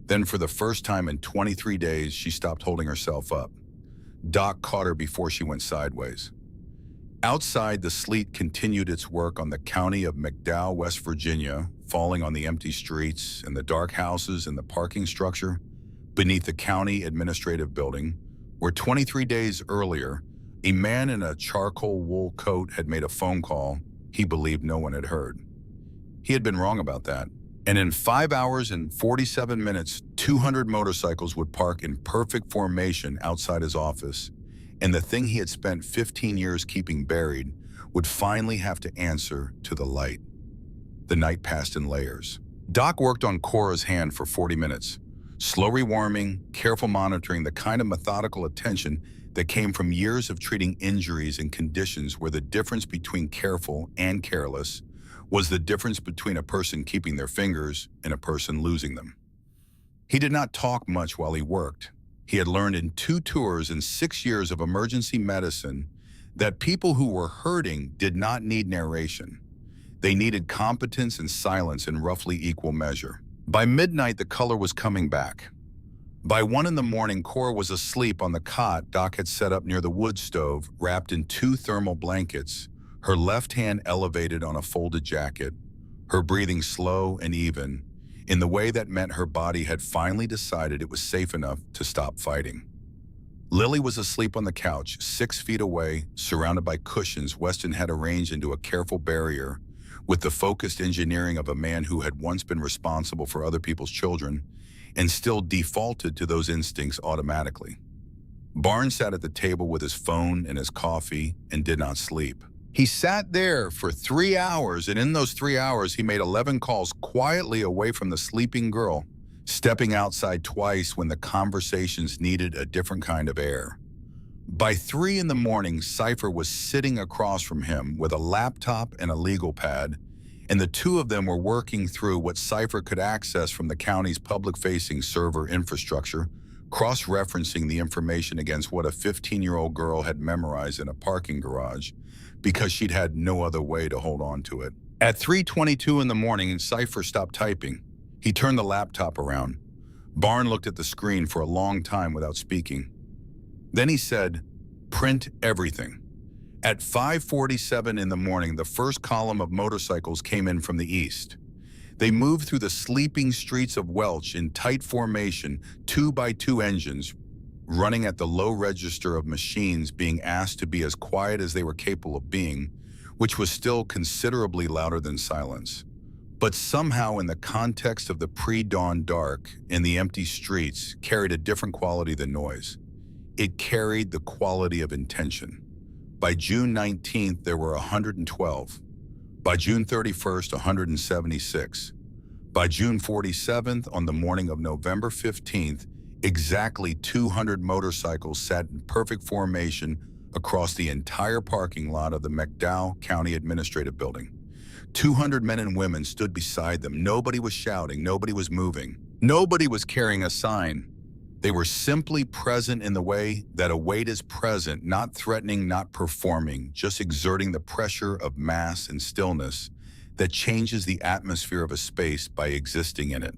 Then for the first time in 23 days, she stopped holding herself up. Doc caught her before she went sideways. Outside, the sleet continued its work on the county of McDowell, West Virginia, falling on the empty streets and the dark houses and the parking structure beneath the county administrative building, where 23 days earlier, a man in a charcoal wool coat had made a phone call he believed no one had heard. He had been wrong about that. And in 5 hours and 47 minutes, 200 motorcycles would park in perfect formation outside his office, and the thing he had spent 15 years keeping buried would finally have to answer to the light. The night passed in layers. Doc worked on Cora's hand for 40 minutes, slow rewarming, careful monitoring, the kind of methodical attention that came from years of treating injuries and conditions where the difference between careful and careless was the difference between a person keeping their fingers and a person losing them. He did not talk much while he worked. He had learned in 2 tours and 6 years of emergency medicine that people who were hurting did not need narration. They needed competence and silence in roughly equal measure. By midnight, the color was coming back. By 1 in the morning, Cora was asleep on the cot Doc had set up near the wood stove, wrapped in 2 thermal blankets, her left hand elevated on a folded jacket, her breathing slow and even, in the way that meant her body had finally decided it was safe enough to stop fighting. Lily was asleep on the couch, 6 feet away, surrounded by cushions Weston had arranged into a careful barrier, with the focused engineering of a man who had once been responsible for other people's children and still defaulted to those instincts automatically. Barnes sat at the table with his phone and his coffee and did not sleep. He sat there for 3 hours, and in those 3 hours, he made 11 calls quietly away from the sleeping girl, stepping outside twice when the conversations needed a different kind of air. By 3 in the morning, Cypher was sitting across from him with a laptop and a legal pad, and the 2 of them were working through what Cypher could access from the county's public-facing server infrastructure, cross-referencing the information against what a 15-year-old girl had memorized in a parking garage, because she'd had no other way to hold on to it. At 3:22 in the morning, Cypher stopped typing. He turned the laptop around. Barn looked at the screen for a long time without speaking. Then he said, "Print everything." At 5:47 in the morning, the first column of motorcycles came in from the east. They moved through the sleeping streets of Welch in tight formation, 2x2 engines, running at the low register of machines being asked to be as quiet as they were capable of being, which was still considerably louder than silence. But somehow, in the context of the pre-dawn dark and the empty streets, carried a different quality than noise. It carried the quality of intention. By June 19th, there were 112. By June 31st, 176. By June 47th, on the morning of November 15th, exactly 200 motorcycles sat in perfect formation across the entire parking lot of the McDowell County Administrative Building. 200 men and women stood beside them. Nobody was shouting, nobody was moving, nobody was carrying a sign. They were simply present in the way that a weight is present, not threatening, not performing, just exerting the pressure of mass and stillness that changes the atmosphere of a space by existing in it.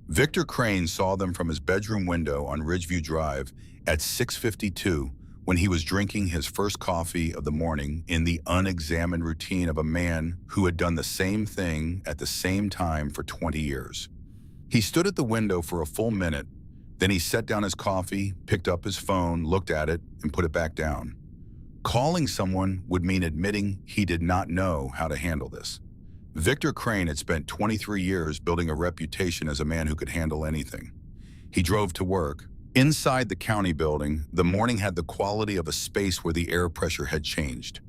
Victor Crane saw them from his bedroom window on Ridgeview Drive at 6:52 when he was drinking his first coffee of the morning in the unexamined routine of a man who had done the same thing at the same time for 20 years. He stood at the window for a full minute, then he set down his coffee, picked up his phone, looked at it, and put it back down. Calling someone would mean admitting he did not know how to handle this. Victor Crane had spent 23 years building a reputation as a man who could handle anything. He drove to work. Inside the county building, the morning had the quality of a space where the air pressure had changed.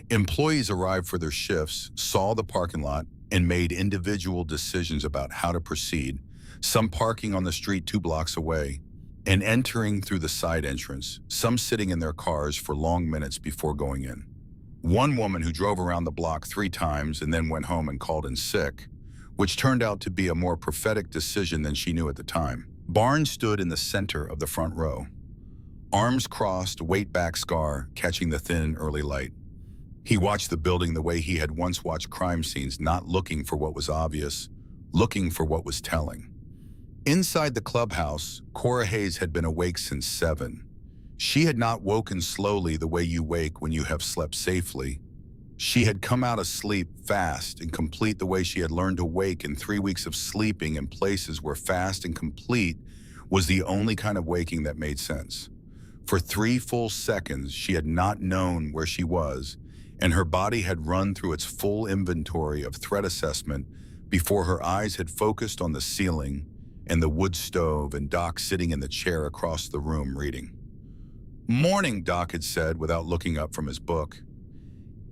Employees arrived for their shifts, saw the parking lot, and made individual decisions about how to proceed, some parking on the street 2 blocks away and entering through the side entrance, some sitting in their cars for long minutes before going in. One woman who drove around the block 3 times and then went home and called in sick, which turned out to be a more prophetic decision than she knew at the time. Barnes stood in the center of the front row, arms crossed, weight back scar catching the thin early light. He watched the building the way he had once watched crime scenes, not looking for what was obvious, looking for what was telling. Inside the clubhouse, Cora Hayes had been awake since 7. She had not woken slowly the way you wake when you have slept safely. She had come out of sleep fast and complete the way she had learned to wake in 3 weeks of sleeping in places where fast and complete was the only kind of waking that made sense. For 3 full seconds, she had not known where she was, and her body had run through its full inventory of threat assessment before her eyes had focused on the ceiling and the wood stove and Doc sitting in the chair across the room reading. "Morning," Doc had said without looking up from his book.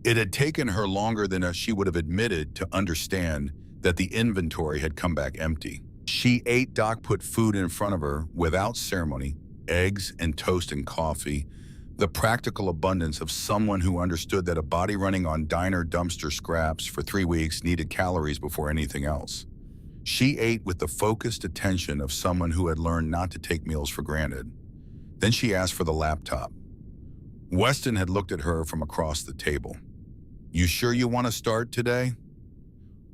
It had taken her longer than she would have admitted to understand that the inventory had come back empty. She ate. Doc put food in front of her without ceremony, eggs and toast and coffee, the practical abundance of someone who understood that a body running on diner dumpster scraps for 3 weeks needed calories before anything else. She ate with the focused attention of someone who had learned not to take meals for granted. Then she asked for the laptop. Weston had looked at her from across the table. "You sure you want to start today?"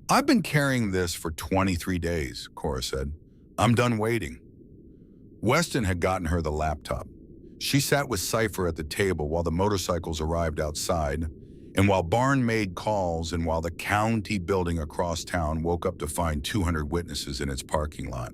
"I've been carrying this for 23 days, Cora said. "I'm done waiting." Weston had gotten her the laptop. She sat with Cypher at the table while the motorcycles arrived outside, and while Barn made calls, and while the county building across town woke up to find 200 witnesses in its parking lot.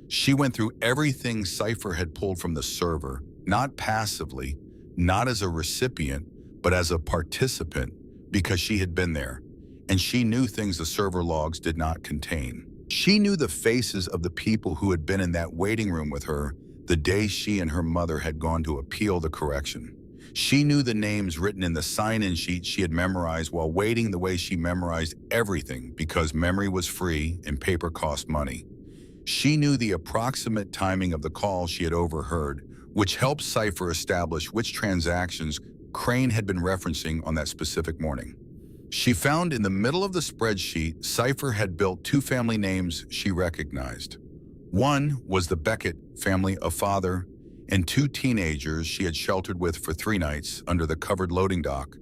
She went through everything Cypher had pulled from the server, not passively, not as a recipient, but as a participant, because she had been there, and she knew things the server logs did not contain. She knew the faces of the people who had been in that waiting room with her the day she and her mother had gone to appeal the correction. She knew the names written in the sign-in sheet she had memorized while waiting the way she memorized everything because memory was free and paper cost money. She knew the approximate timing of the call she had overheard, which helped Cypher establish which transactions Crane had been referencing on that specific morning. She found in the middle of the spreadsheet, Cypher had built 2 family names she recognized. One was the Beckett family, a father and 2 teenagers she had sheltered with for 3 nights under the covered loading dock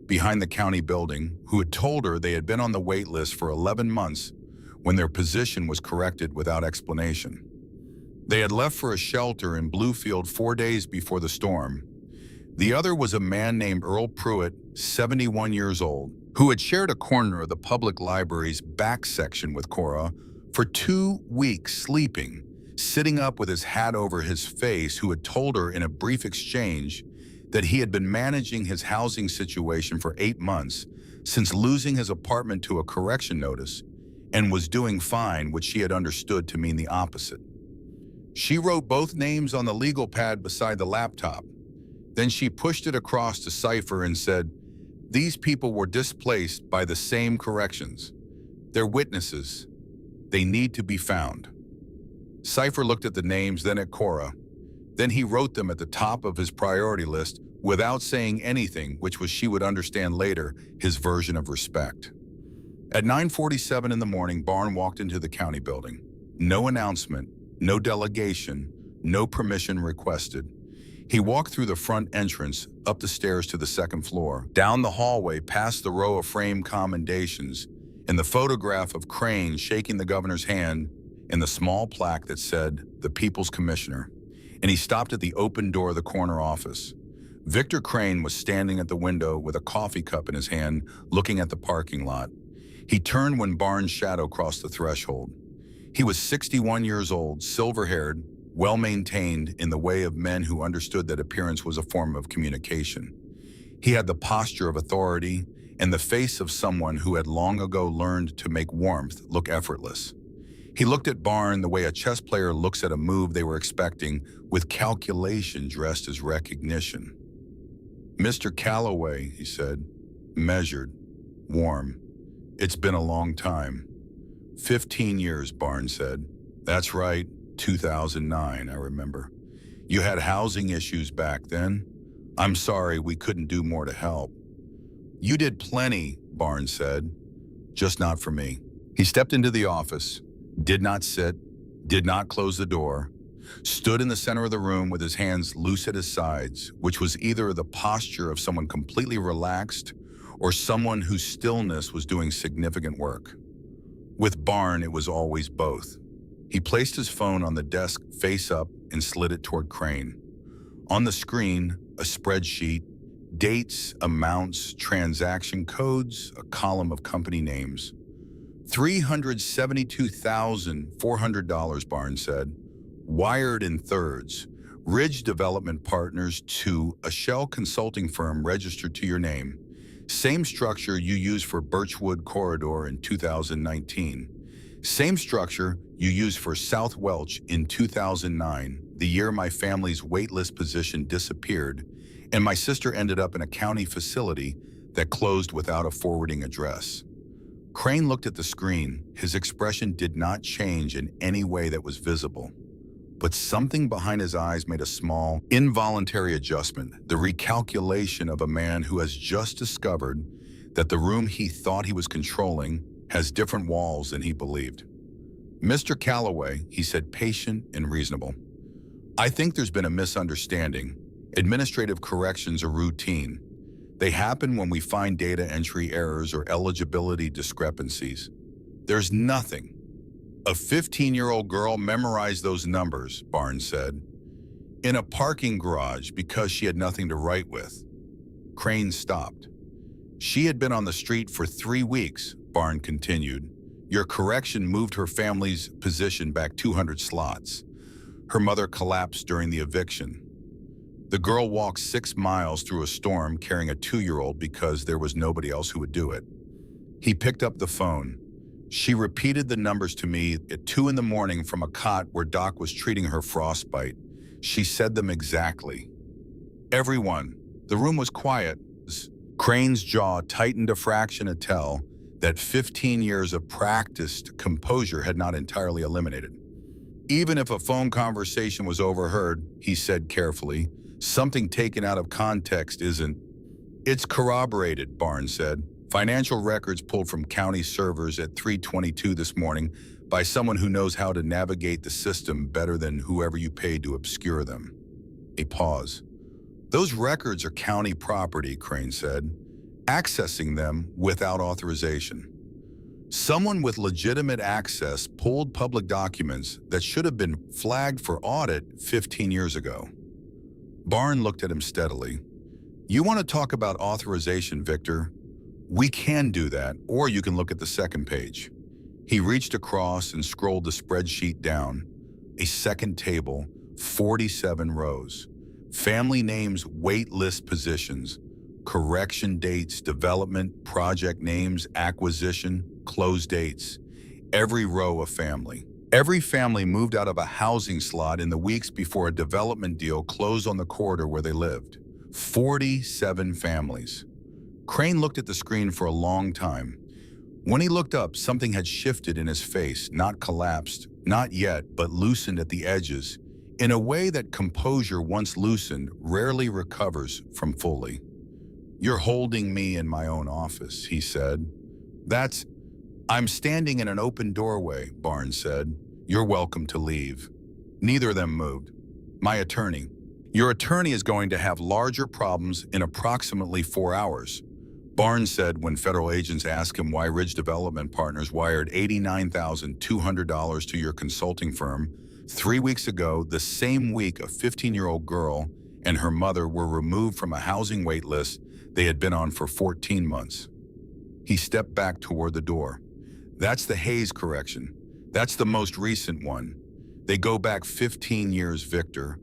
behind the county building, who had told her they had been on the wait list for 11 months when their position was corrected without explanation. They had left for a shelter in Bluefield 4 days before the storm. The other was a man named Earl Pruitt, 71 years old, who had shared a corner of the public library's back section with Cora for 2 weeks sleeping, sitting up with his hat over his face, who had told her in a brief exchange that he had been managing his housing situation for 8 months since losing his apartment to a correction notice and was doing fine, which she had understood to mean the opposite. She wrote both names on the legal pad beside the laptop. Then she pushed it across to Cypher and said, "These people were displaced by the same corrections. They're witnesses. They need to be found." Cypher looked at the names, then at Cora. Then he wrote them at the top of his priority list without saying anything, which was, she would understand later, his version of respect. At 9:47 in the morning, Barn walked into the county building. No announcement, no delegation, No permission requested. He walked through the front entrance, up the stairs to the second floor, down the hallway past the row of framed commendations, and the photograph of Crane shaking the governor's hand and the small plaque that said, "The People's Commissioner." And he stopped at the open door of the corner office. Victor Crane was standing at the window with a coffee cup in his hand, looking at the parking lot. He turned when Barnes' shadow crossed the threshold. He was 61 years old, silver-haired, well-maintained in the way of men who understood that appearance was a form of communication. He had the posture of authority and the face of someone who had long ago learned to make warmth look effortless. He looked at Barnes the way a chess player looks at a move they were expecting, with calculation dressed as recognition. "Mr. Calloway," he said, measured, warm. "It's been a long time." 15 years, Barnes said. "That's right, 2009, I remember. You had housing issues back then. I'm sorry we couldn't do more to help." "You did plenty," Barnes said, "just not for me." He stepped into the office, did not sit, did not close the door, stood in the center of the room with his hands loose at his sides, which was either the posture of someone completely relaxed or someone whose stillness was doing significant work. With Barnes, it was always both. He placed his phone on the desk face up and slid it toward Crane. On the screen, a spreadsheet, dates, amounts, transaction codes, a column of company names. $372,400, Barnes said. Wired in thirds. Ridge Development Partners to a Shell consulting firm registered to your name. Same structure you used for Birchwood Corridor in 2019. Same structure you used for South Welch in 2009, the year my family's waitlist position disappeared, and my sister ended up in a county facility that closed without a forwarding address. Crane looked at the screen. His expression did not change in any way that was visible. But something behind his eyes made a small, involuntary adjustment, the recalculation of a man who has just discovered that the room he thought he was controlling has different walls than he believed. "Mr. Calloway," he said, patient and reasonable, "I think there's been a misunderstanding. Administrative corrections are routine. They happen when we find data entry errors or eligibility discrepancies. There's nothing. A 15-year-old girl memorized those numbers," Barnes said, "in a parking garage because she had nothing to write with." Crane stopped. "She had been on the street for 3 weeks, Barnes continued. "Your correction moved her family's position back 200 slots. Her mother collapsed during the eviction. The girl walked 6 miles through a storm carrying a 2-year-old because there was nobody else who would do it." He picked up the phone. "She repeated the numbers to me at 2 in the morning from a cot where Doc was treating her frostbite. She said them exactly. Everyone." The room was quiet. Crane's jaw tightened a fraction to tell that 15 years of practiced composure had not entirely eliminated. "Even if a phone conversation was overheard," he said carefully, "something taken out of context isn't." "It's corroborated," Barnes said. "Financial records pulled from county servers at 3:22 this morning by someone who knows how to navigate the system better than whoever you paid to obscure them." A pause. "Those records are county property," Crane said, "accessing them without authorization. Someone with legitimate access pulled public documents that should have been flagged for audit 15 years ago." Barnes looked at him steadily. "You want to talk about authorization, Victor? We can do that, or you can look at the second page." He reached across and scrolled the spreadsheet down. A second table, 47 rows. Family names, wait list positions, correction dates, development, project names, acquisition, close dates. Every row a family. Every family moved out of a housing slot in the weeks before a development deal closed on the corridor where they lived. 47 families. Crane looked at the screen for a long time. When he looked up, something had shifted in his face, not collapsed, not yet, but loosened at the edges, in a way that composure once loosened rarely recovers from fully. "You're holding me in my own office," he said. "I'm standing in an open doorway," Barnes said. "You're welcome to leave." Neither of them moved. My attorney. Your attorney is going to have larger problems in approximately 4 hours. Barnes said when federal agents asked him why Ridge Development Partners wired $89,200 to your consulting firm 3 weeks ago, the same week a 15-year-old girl and her mother were removed from a housing wait list they had been on for 14 months. He stepped back toward the door. That's the Hayes correction. That's the most recent one. They go back 15 years, Victor,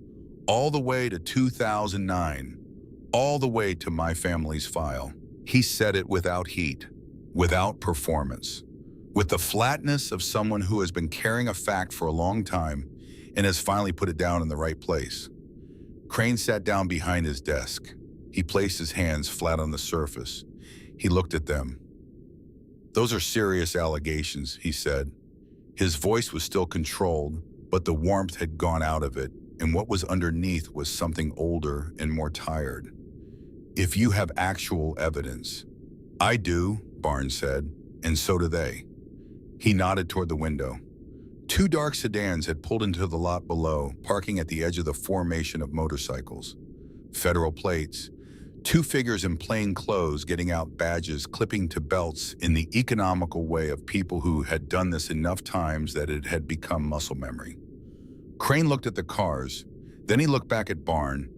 all the way to 2009, all the way to my family's file. He said it without heat, without performance, with the flatness of someone who has been carrying a fact for a long time and has finally put it down in the right place. Crane sat down behind his desk. He placed his hands flat on the surface. He looked at them. Those are serious allegations, he said. His voice was still controlled, but the warmth had gone out of it, and what was underneath was something older and more tired. If you have actual evidence. I do, Barnes said, and so do they. He nodded toward the window. 2 dark sedans had pulled into the lot below, parking at the edge of the formation of motorcycles. Federal plates. 2 figures in plain clothes getting out badges, clipping to belts in the economical way of people who had done this enough times that it had become muscle memory. Crane looked at the cars, then he looked back at Barnes,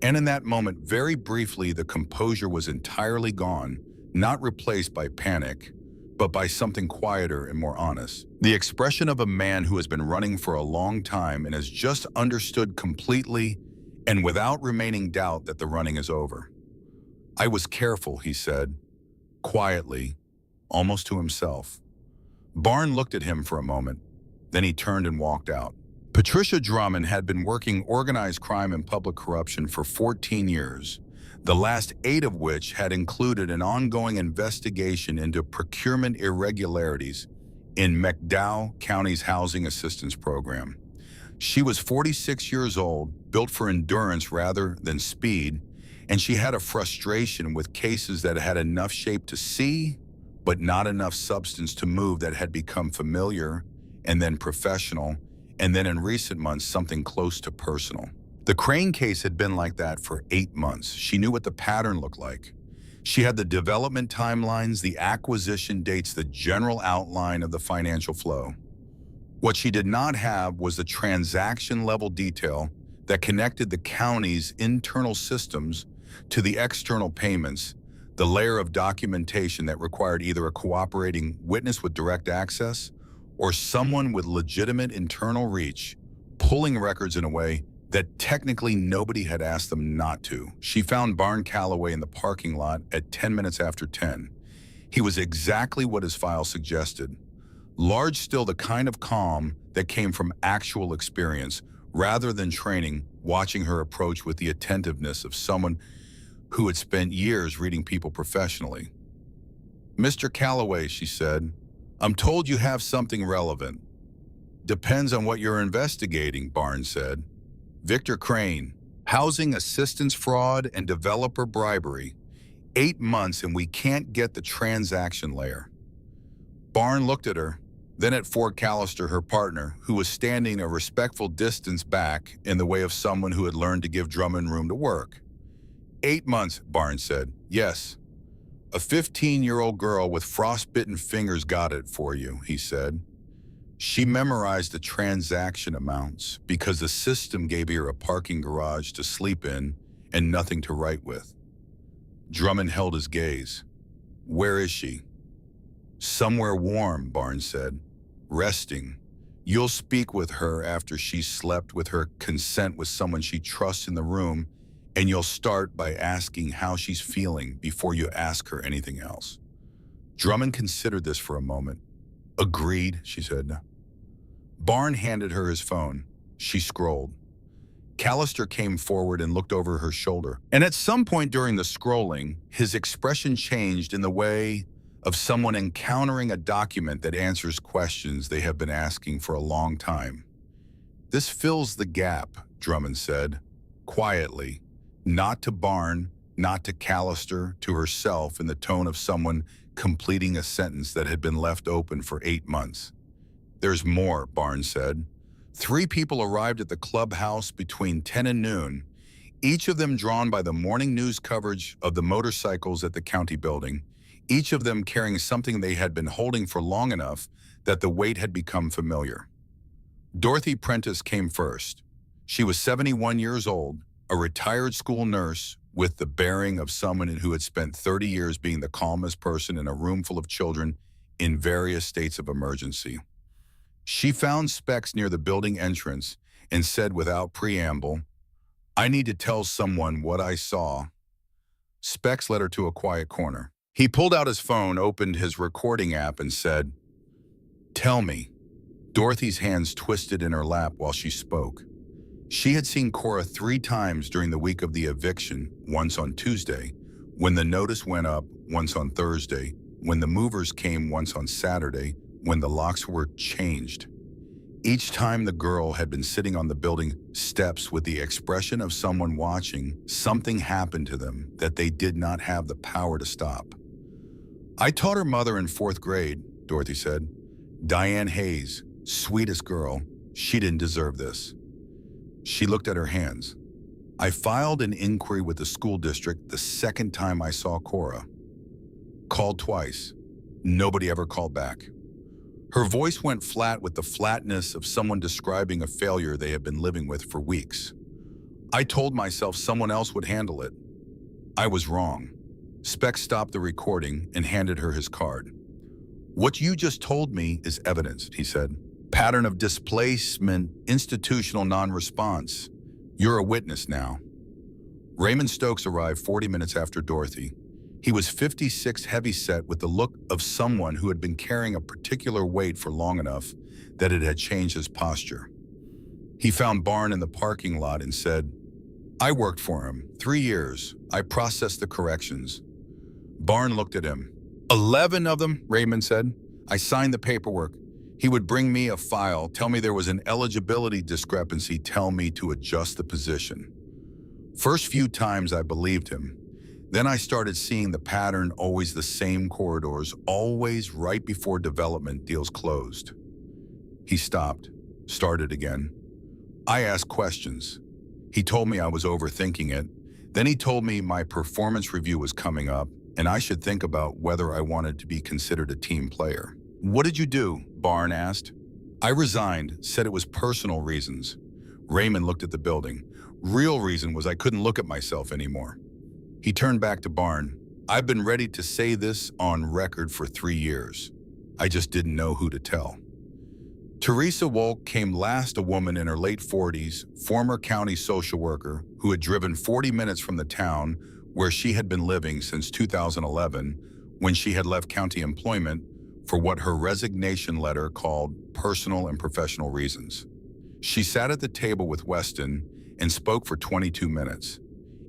and in that moment, very briefly, the composure was entirely gone, not replaced by panic, but by something quieter and more honest. The expression of a man who has been running for a long time and has just understood completely and without remaining doubt that the running is over. I was careful, he said, quietly, almost to himself. Barnes looked at him for a moment, then he turned and walked out. Patricia Drummond had been working organized crime and public corruption for 14 years, the last 8 of which had included an ongoing investigation into procurement irregularities in McDowell County's Housing Assistance Program. She was 46 years old, built for endurance rather than speed, and she had a frustration with cases that had enough shape to see, but not enough substance to move, that had become familiar and then professional, and then in recent months, something close to personal. The Crane case had been like that for 8 months. She knew what the pattern looked like. She had the development timelines, the acquisition dates, the general outline of the financial flow. What she did not have was the transaction-level detail that connected the county's internal systems to the external payments, the layer of documentation that required either a cooperating witness with direct access or someone with legitimate internal reach, pulling records in a way that technically nobody had asked them not to. She found Calloway in the parking lot at 10 minutes after 10. He was exactly what his file suggested. Large, still the kind of calm that came from actual experience, rather than training, watching her approach with the attentiveness of someone who had spent years reading people professionally. Mr. Calloway, she said, I'm told you have something relevant. Depends on what you're investigating, Barnes said. Victor Crane, housing assistance fraud and developer bribery. 8 months and we can't get the transaction layer. Barnes looked at her, then at Ford Callister, her partner, who was standing a respectful distance back in the way of someone who had learned to give Drummond room to work. 8 months, Barnes said. Yes. A 15-year-old girl with frostbitten fingers got it for you, he said. She memorized the transaction amounts because the system gave her a parking garage to sleep in and nothing to write with. Drummond held his gaze. Where is she? Somewhere warm, Barnes said. Resting. You'll speak with her after she's slept with her consent with someone she trusts in the room, and you'll start by asking how she's feeling before you ask her anything else. Drummond considered this for a moment. Agreed, she said. Barnes handed her his phone. She scrolled. Callister came forward and looked over her shoulder. And at some point during the scrolling, his expression changed in the way of someone encountering a document that answers questions they have been asking for a long time. This fills the gap, Drummond said, quietly, not to Barnes, not to Callister, to herself, in the tone of someone completing a sentence that had been left open for 8 months. There's more, Barnes said. 3 people arrived at the clubhouse between 10 and noon, each of them drawn by the morning news coverage of the motorcycles at the county building, each of them carrying something they had been holding for long enough that the weight had become familiar. Dorothy Prentice came first. She was 71 years old, a retired school nurse with the bearing of someone who had spent 30 years being the calmest person in a room full of children in various states of emergency. She found Specs near the building entrance and said without preamble, "I need to tell someone what I saw." Specs led her to a quiet corner. He pulled out his phone, opened his recording app, and said, "Tell me." Dorothy's hands twisted in her lap while she spoke. She had seen Cora 3 times during the week of the eviction, once on Tuesday, when the notice went up, once on Thursday, when the movers came, once on Saturday, when the locks were changed. Each time the girl had been sitting on the building steps with the expression of someone watching. Something happened to them that they did not have the power to stop. "I taught her mother in 4th grade, Dorothy said. "Diane Hayes, sweetest girl. She didn't deserve this." She looked at her hands. "I filed an inquiry with the school district the second time I saw Cora. Called twice. Nobody ever called back." Her voice went flat with the flatness of someone describing a failure they had been living with for weeks. "I told myself someone else would handle it. I was wrong." Specs stopped the recording and handed her his card. "What you just told me is evidence," he said. "Pattern of displacement, institutional non-response. You're a witness now." Raymond Stokes arrived 40 minutes after Dorothy. He was 56, heavy-set, with the look of someone who had been carrying a particular weight for long enough that it had changed his posture. He found Barn in the parking lot and said, "I worked for him, 3 years. I processed the corrections." Barn looked at him. 11 of them, Raymond said. "I signed the paperwork. He would bring me a file, tell me there was an eligibility discrepancy, tell me to adjust the position. First few times I believed him. Then I started seeing the pattern, always the same corridors, always right before development deals closed." He stopped, started again. "I asked questions. He told me I was overthinking it. Then he told me my performance review was coming up and I should think about whether I wanted to be considered a team player." "What did you do?" Barn asked. "I resigned, said it was personal reasons." Raymond looked at the building. "Real reason was I couldn't look at myself anymore." He turned back to Barn. "I've been ready to say this on record for 3 years. I just didn't know who to tell." Teresa Wolk came last, a woman in her late 40s, former county social worker who had driven 40 minutes from the town where she had been living since 2011, when she had left county employment for what her resignation letter called personal and professional reasons. She sat at the table with Weston and spoke for 22 minutes.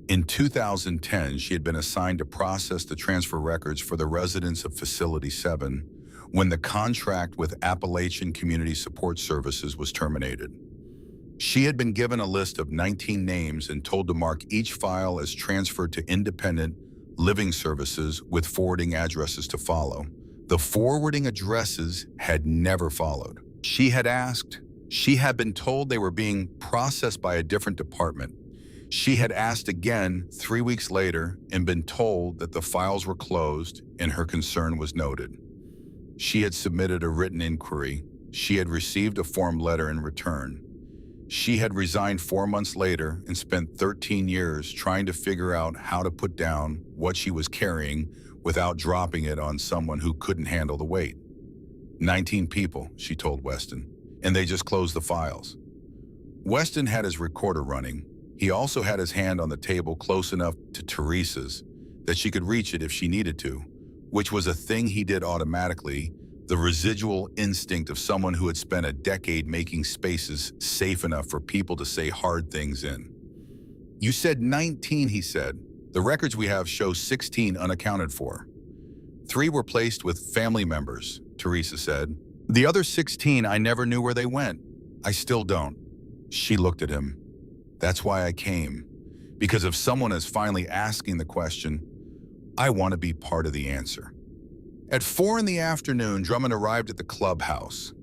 In 2010, she had been assigned to process the transfer records for the residents of Facility 7 when the contract with Appalachian Community Support Services was terminated. She had been given a list of 19 names and told to mark each file as transferred to independent living services with forwarding addresses to follow. The forwarding addresses had never followed. She had been told they were being processed by a different department. She had asked again 3 weeks later and been told that the files were closed and her concern was noted. She had submitted a written inquiry. She had received a form letter in return. She had resigned 4 months later and spent 13 years trying to figure out how to put down what she was carrying without dropping it on someone who couldn't handle the weight. 19 people, she told Weston, and they just closed the files. Weston had his recorder running. He also had his hand on the table close enough to Teresa's that she could reach it if she needed to, which was a thing he did automatically, the residual instinct of someone who had spent a decade making spaces safe enough for people to say hard things in. "You said 19, he said. "The records we have show 16 unaccounted for. 3 were placed with family members," Teresa said. "The other 16, I never knew where they went. I still don't." She looked at him. "That's why I came. Because if someone is finally asking the question, I want to be part of the answer." At 4 in the afternoon, Drummond arrived at the clubhouse.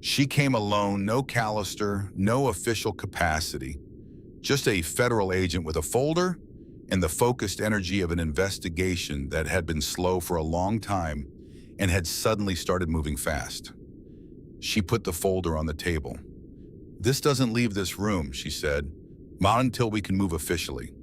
She came alone, no Callister, no official capacity, just a federal agent with a folder and the focused energy of an investigation that had been slow for a long time and had suddenly started moving fast. She put the folder on the table. "This doesn't leave this room," she said. "Not until we can move officially."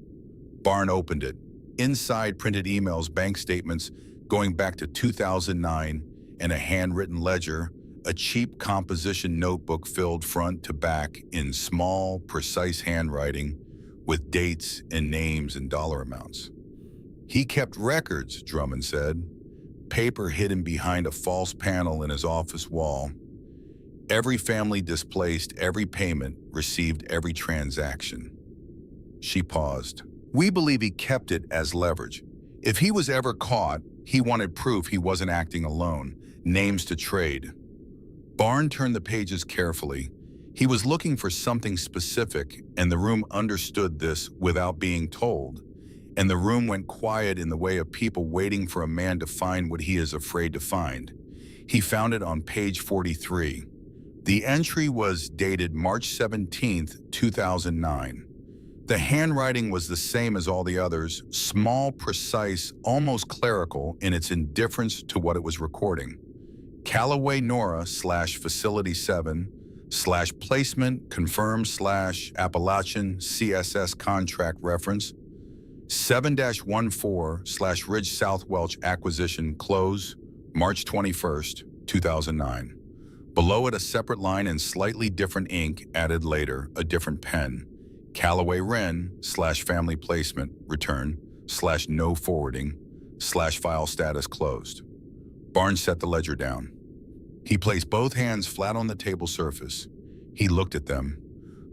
Barn opened it. Inside, printed emails, bank statements going back to 2009, and a handwritten ledger, a cheap composition notebook filled front to back in small, precise handwriting with dates and names and dollar amounts. "He kept records," Drummond said. "Paper hidden behind a false panel in his office wall. Every family displaced, every payment, received every transaction." She paused. "We believe he kept it as leverage. If he was ever caught, he wanted proof he wasn't acting alone, names to trade." Barn turned the pages carefully. He was looking for something specific, and the room understood this without being told. And the room went quiet in the way of people waiting for a man to find what he is afraid to find. He found it on page 43. The entry was dated March 17th, 2009. The handwriting was the same as all the others, small, precise, almost clerical in its indifference to what it was recording. Calloway Nora /Facility 7 /placement confirmed /Appalachian CSS contract reference 7-14 Ridge South Welch acquisition close March 21st, 2009. Below it, a separate line in slightly different ink added later, a different pen. Calloway Wren /family placement return /no forwarding /file status closed. Barnes set the ledger down. He placed both hands flat on the table surface. He looked at them.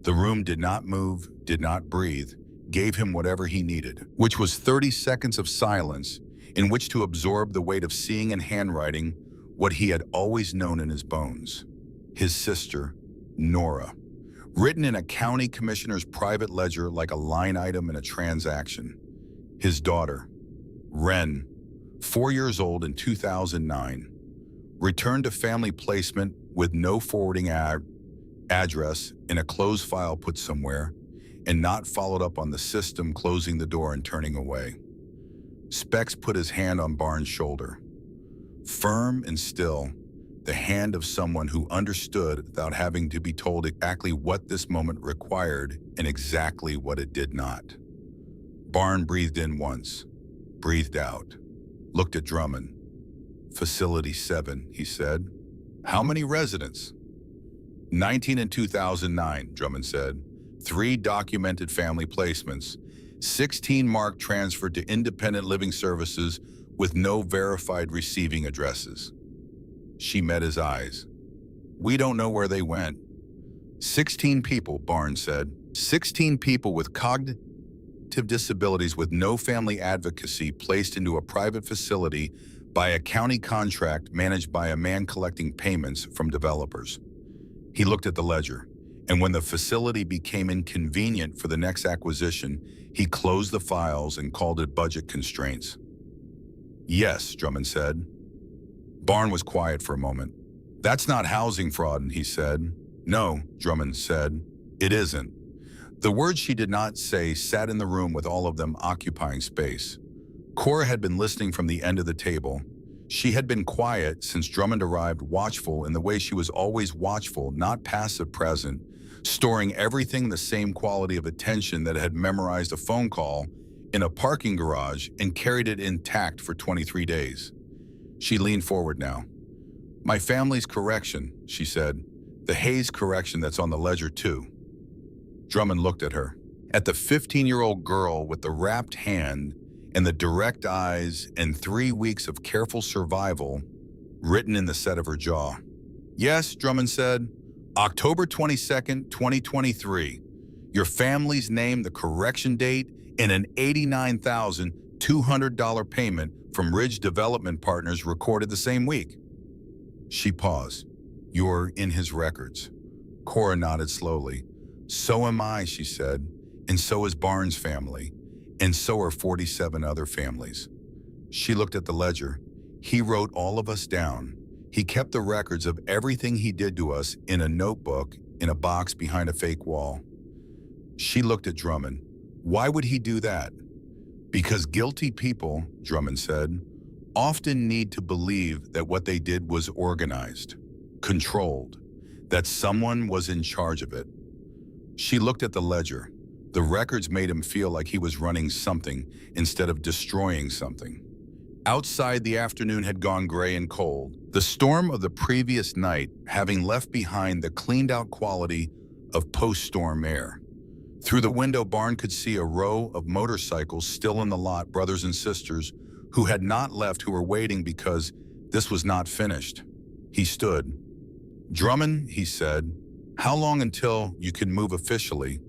The room did not move, did not breathe, gave him whatever he needed, which was 30 seconds of silence in which to absorb the weight of seeing in handwriting what he had always known in his bones. His sister, Nora, written in a county commissioner's private ledger like a line item in a transaction. His daughter, Wren, 4 years old in 2009, returned to family placement with no forwarding address in a closed file put somewhere, and not followed up on the system, closing the door and turning away. Specs put his hand on Barnes' shoulder. Firm and still, the hand of someone who understood without having to be told exactly what this moment required and exactly what it did not. Barnes breathed in once, breathed out, looked at Drummond. "Facility 7, he said. "How many residents?" 19 in 2009, Drummond said. 3 documented family placements. 16 marked transferred to independent living services with no verified receiving addresses. She met his eyes. "We don't know where they went." 16 people, Barnes said. 16 people with cognitive disabilities with no family advocacy placed into a private facility by a county contract managed by a man collecting payments from developers. He looked at the ledger, and when the facility became inconvenient for the next acquisition, he closed the files and called it budget constraints. "Yes," Drummond said. Barn was quiet for a moment. "That's not housing fraud," he said. "No," Drummond said, "it isn't." The words she did not say sat in the room with all of them occupying space. Cora had been listening from the end of the table. She had been quiet since Drummond arrived, watchful in the way she was always watchful, not passive present, storing everything the same quality of attention that had memorized a phone call in a parking garage and carried it intact for 23 days. She leaned forward now. "My family's correction," she said. "The Hayes correction that's on the ledger too." Drummond looked at her, at the 15-year-old girl with the wrapped hand and the direct eyes and 3 weeks of careful survival written in the set of her jaw. "Yes," Drummond said. "October 22nd, 2023. Your family's named the correction date and an $89,200 payment from Ridge Development Partners recorded the same week." She paused. "You're in his records." Cora nodded slowly. "So am I," she said, "and so is Barnes' family, and so are 47 other families." She looked at the ledger. "He wrote all of us down. He kept the records of everything he did to us in a notebook in a box behind a fake wall. She looked at Drummond. Why would he do that? Because guilty people, Drummond said, often need to believe that what they did was organized, controlled, that someone was in charge of it. She looked at the ledger. The records made him feel like he was running something instead of destroying something. Outside, the afternoon had gone gray and cold, the storm of the previous night having left behind the cleaned-out quality of post-storm air. Through the window, Barn could see a row of motorcycles still in the lot, brothers and sisters who had not left, who were waiting because this was not finished. He stood. Drummond, he said, how long until you can move officially?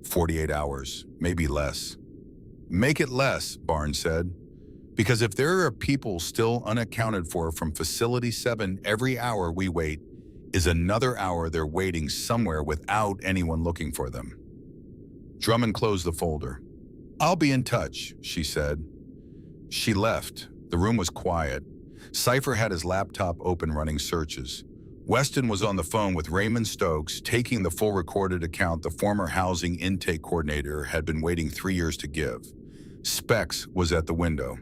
48 hours, maybe less. Make it less, Barn said, because if there are people still unaccounted for from Facility 7, every hour we wait is another hour they're waiting somewhere without anyone looking for them. Drummond closed the folder. I'll be in touch, she said. She left. The room was quiet. Cypher had his laptop open running searches. Weston was on the phone with Raymond Stokes, taking the full recorded account the former housing intake coordinator had been waiting 3 years to give. Specs was at the window.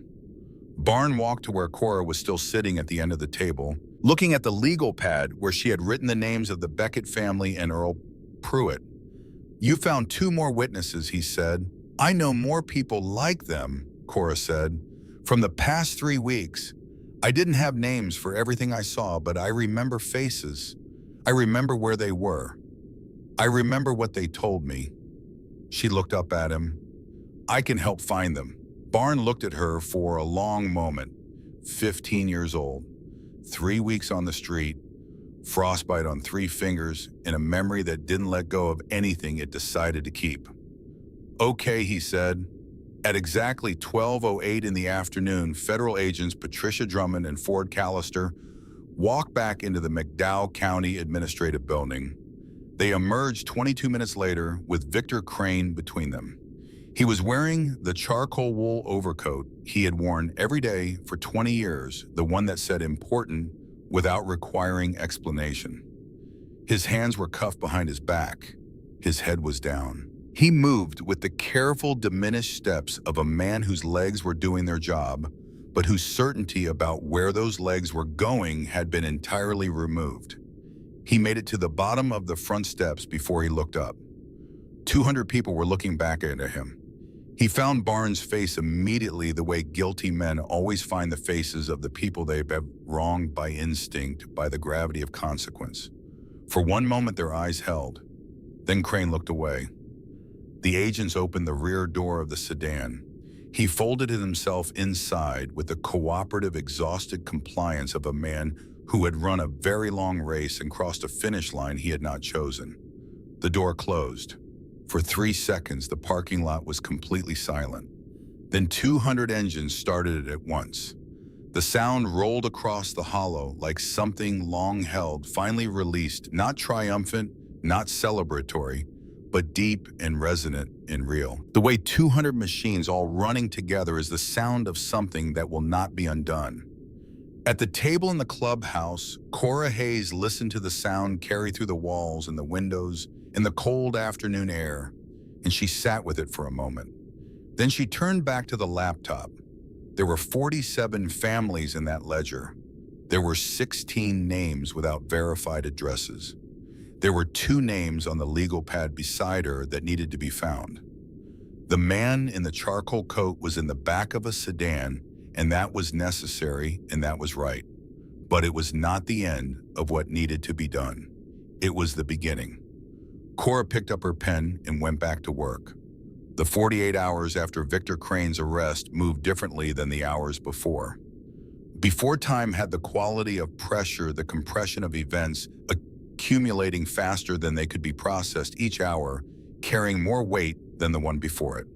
Barn walked to where Cora was still sitting at the end of the table, looking at the legal pad where she had written the names of the Beckett family and Earl Pruitt. You found 2 more witnesses, he said. I know more people like them, Cora said. From the past 3 weeks, I didn't have names for everything I saw, but I remember faces. I remember where they were. I remember what they told me. She looked up at him. I can help find them. Barn looked at her for a long moment. 15 years old, 3 weeks on the street, frostbite on 3 fingers, and a memory that didn't let go of anything it decided to keep. Okay, he said. At exactly 12:08 in the afternoon, federal agents Patricia Drummond and Ford Callister walked back into the McDowell County Administrative Building. They emerged 22 minutes later with Victor Crane between them. He was wearing the charcoal wool overcoat he had worn every day for 20 years, the one that said important without requiring explanation. His hands were cuffed behind his back. His head was down. He moved with the careful, diminished steps of a man whose legs were doing their job, but whose certainty about where those legs were going had been entirely removed. He made it to the bottom of the front steps before he looked up. 200 people were looking back at him. He found Barnes' face immediately the way guilty men always find the faces of the people they have wronged by instinct, by the gravity of consequence. For one moment their eyes held. Then Crane looked away. The agents opened the rear door of the sedan. He folded himself inside with the cooperative, exhausted compliance of a man who had run a very long race and crossed a finish line he had not chosen. The door closed. For 3 seconds, the parking lot was completely silent. Then 200 engines started at once. The sound rolled across the hollow like something long held, finally released, not triumphant, not celebratory, but deep and resonant and real. The way 200 machines all running together is the sound of something that will not be undone. At the table in the clubhouse, Cora Hayes listened to the sound carry through the walls and the windows in the cold afternoon air, and she sat with it for a moment. Then she turned back to the laptop. There were 47 families in that ledger. There were 16 names without verified addresses. There were 2 names on the legal pad beside her that needed to be found. The man in the charcoal coat was in the back of a sedan, and that was necessary and that was right. But it was not the end of what needed to be done. It was the beginning. Cora picked up her pen and went back to work. The 48 hours after Victor Crane's arrest moved differently than the hours before. Before time had the quality of pressure, the compression of events, accumulating faster than they could be processed each hour, carrying more weight than the one before it.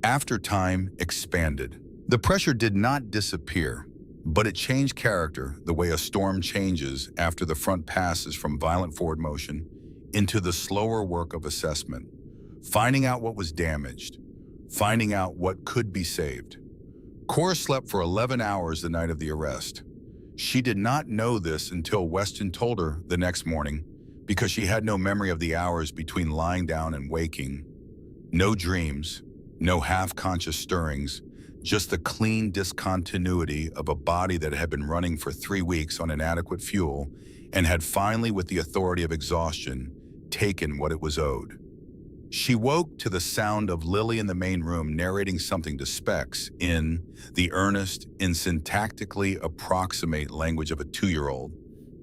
After time expanded. The pressure did not disappear, but it changed character the way a storm changes after the front passes from violent forward motion into the slower work of assessment, finding out what was damaged, finding out what could be saved. Cora slept for 11 hours the night of the arrest. She did not know this until Weston told her the next morning, because she had no memory of the hours between lying down and waking. No dreams, no half-conscious stirrings, just the clean discontinuity of a body that had been running for 3 weeks on inadequate fuel and had finally, with the authority of exhaustion, taken what it was owed. She woke to the sound of Lily in the main room narrating something to Specs in the earnest and syntactically approximate language of a 2-year-old,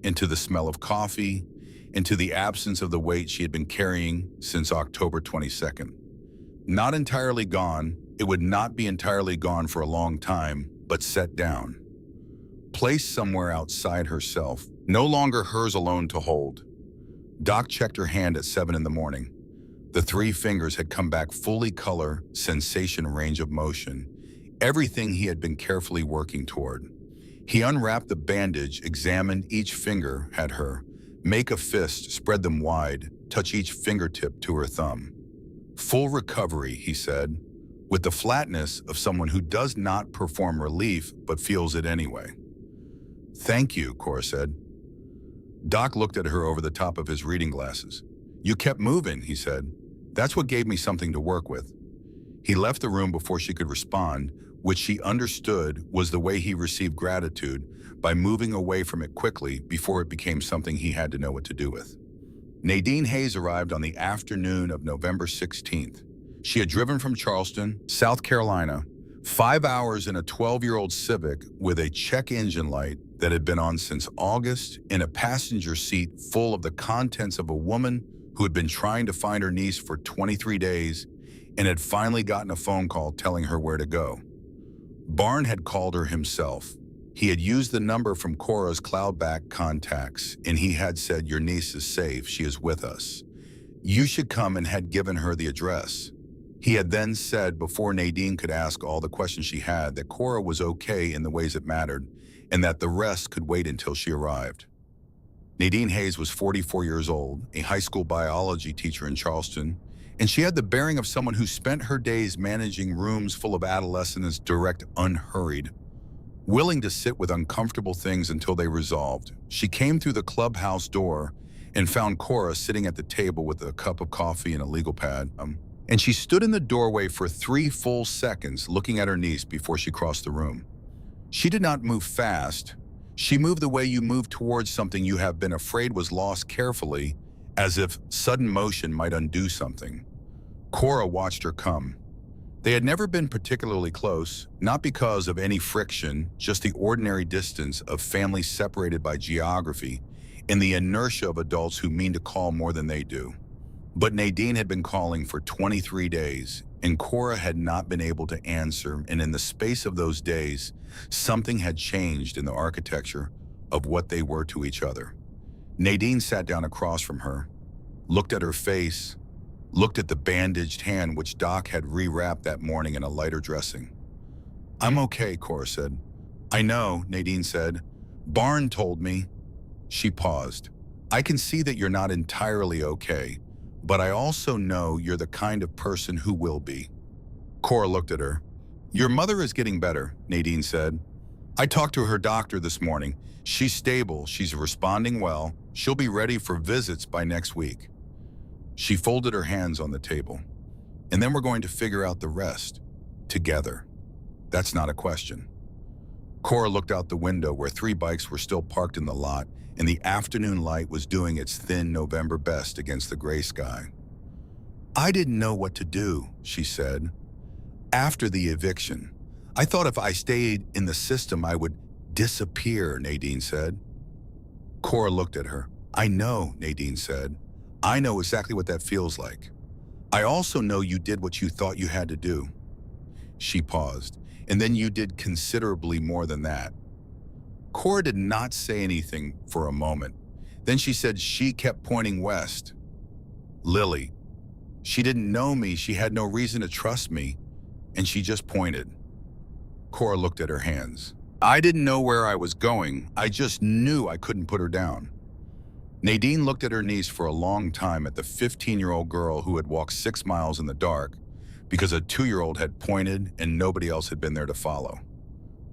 into the smell of coffee, into the absence of the weight she had been carrying since October 22nd. Not entirely gone, it would not be entirely gone for a long time, but set down. Placed somewhere outside herself, no longer hers alone to hold. Doc checked her hand at 7 in the morning. The 3 fingers had come back fully color, sensation, range of motion, everything he had been carefully working toward. He unwrapped the bandage, examined each finger, had her make a fist, spread them wide, touch each fingertip to her thumb. Full recovery, he said, with the flatness of someone who does not perform relief but feels it anyway. Thank you, Cora said. Doc looked at her over the top of his reading glasses. You kept moving, he said. That's what gave me something to work with. He left the room before she could respond, which she understood was the way he received gratitude, by moving away from it quickly before it became something he had to know what to do with. Nadine Hayes arrived on the afternoon of November 16th. She had driven from Charleston, South Carolina, 5 hours in a 12-year-old Civic with a check engine light that had been on since August, in a passenger seat full of the contents of a woman who had been trying to find her niece for 23 days and had finally gotten a phone call telling her where to go. Barn had called her himself. He had used the number from Cora's Cloudback contacts, and he had said, "Your niece is safe, she is with us. You should come," and had given her the address. He had then said, before Nadine could ask all the questions she had, that Cora was okay in the ways that mattered, and that the rest could wait until she arrived. Nadine Hayes was 44 years old, a high school biology teacher in Charleston, and she had the bearing of someone who spent her days managing rooms full of adolescents, direct, unhurried, willing to sit with uncomfortable things until they resolved. She came through the clubhouse door and found Cora sitting at the table with a cup of coffee and a legal pad. And she stood in the doorway for 3 full seconds looking at her niece before she crossed the room. She did not move fast. She moved the way you move towards something you have been afraid was lost, carefully, as if sudden motion might undo something. Cora watched her come. They had never been particularly close, not because of any friction, just the ordinary distance of families separated by geography and the inertia of adults who mean to call more than they do. But Nadine had been calling for 23 days, and Cora had not been able to answer, and in the space of those days, something had changed in the architecture of what they were to each other. Nadine sat down across from her, looked at her face, looked at the bandaged hand which Doc had rewrapped that morning in a lighter dressing. "I'm okay," Cora said. "I know," Nadine said. "Barn told me." She paused. "I can see that you're not entirely okay, but I also know you're the kind of person who will be." Cora looked at her. "Your mother is getting better," Nadine said. "I talked to her doctor this morning. She's stable, she's responding well. She'll be ready for visits by next week." She folded her hands on the table. "And then we're going to figure out the rest. Together. That's not a question." Cora looked out the window where 3 bikes were still parked in the lot, and the afternoon light was doing its thin November best against the gray sky. "I didn't know what to do," she said. "After the eviction, I thought if I stayed in the system I would disappear," Nadine said. Cora looked at her. "I know," Nadine said. "I know exactly what that feels like. I also know you did what you thought you had to do." She paused. "And then you did considerably more than that." Cora did not say anything for a moment. Then she said she kept pointing west. "Lily. She didn't know me, she had no reason to trust me, and she just pointed." Cora looked at her hands. "I didn't know where I was going, I just knew I couldn't put her down." Nadine looked at her niece for a long time, at the 15-year-old girl who had walked 6 miles in the dark because a 2-year-old had pointed and nobody else had been there to follow.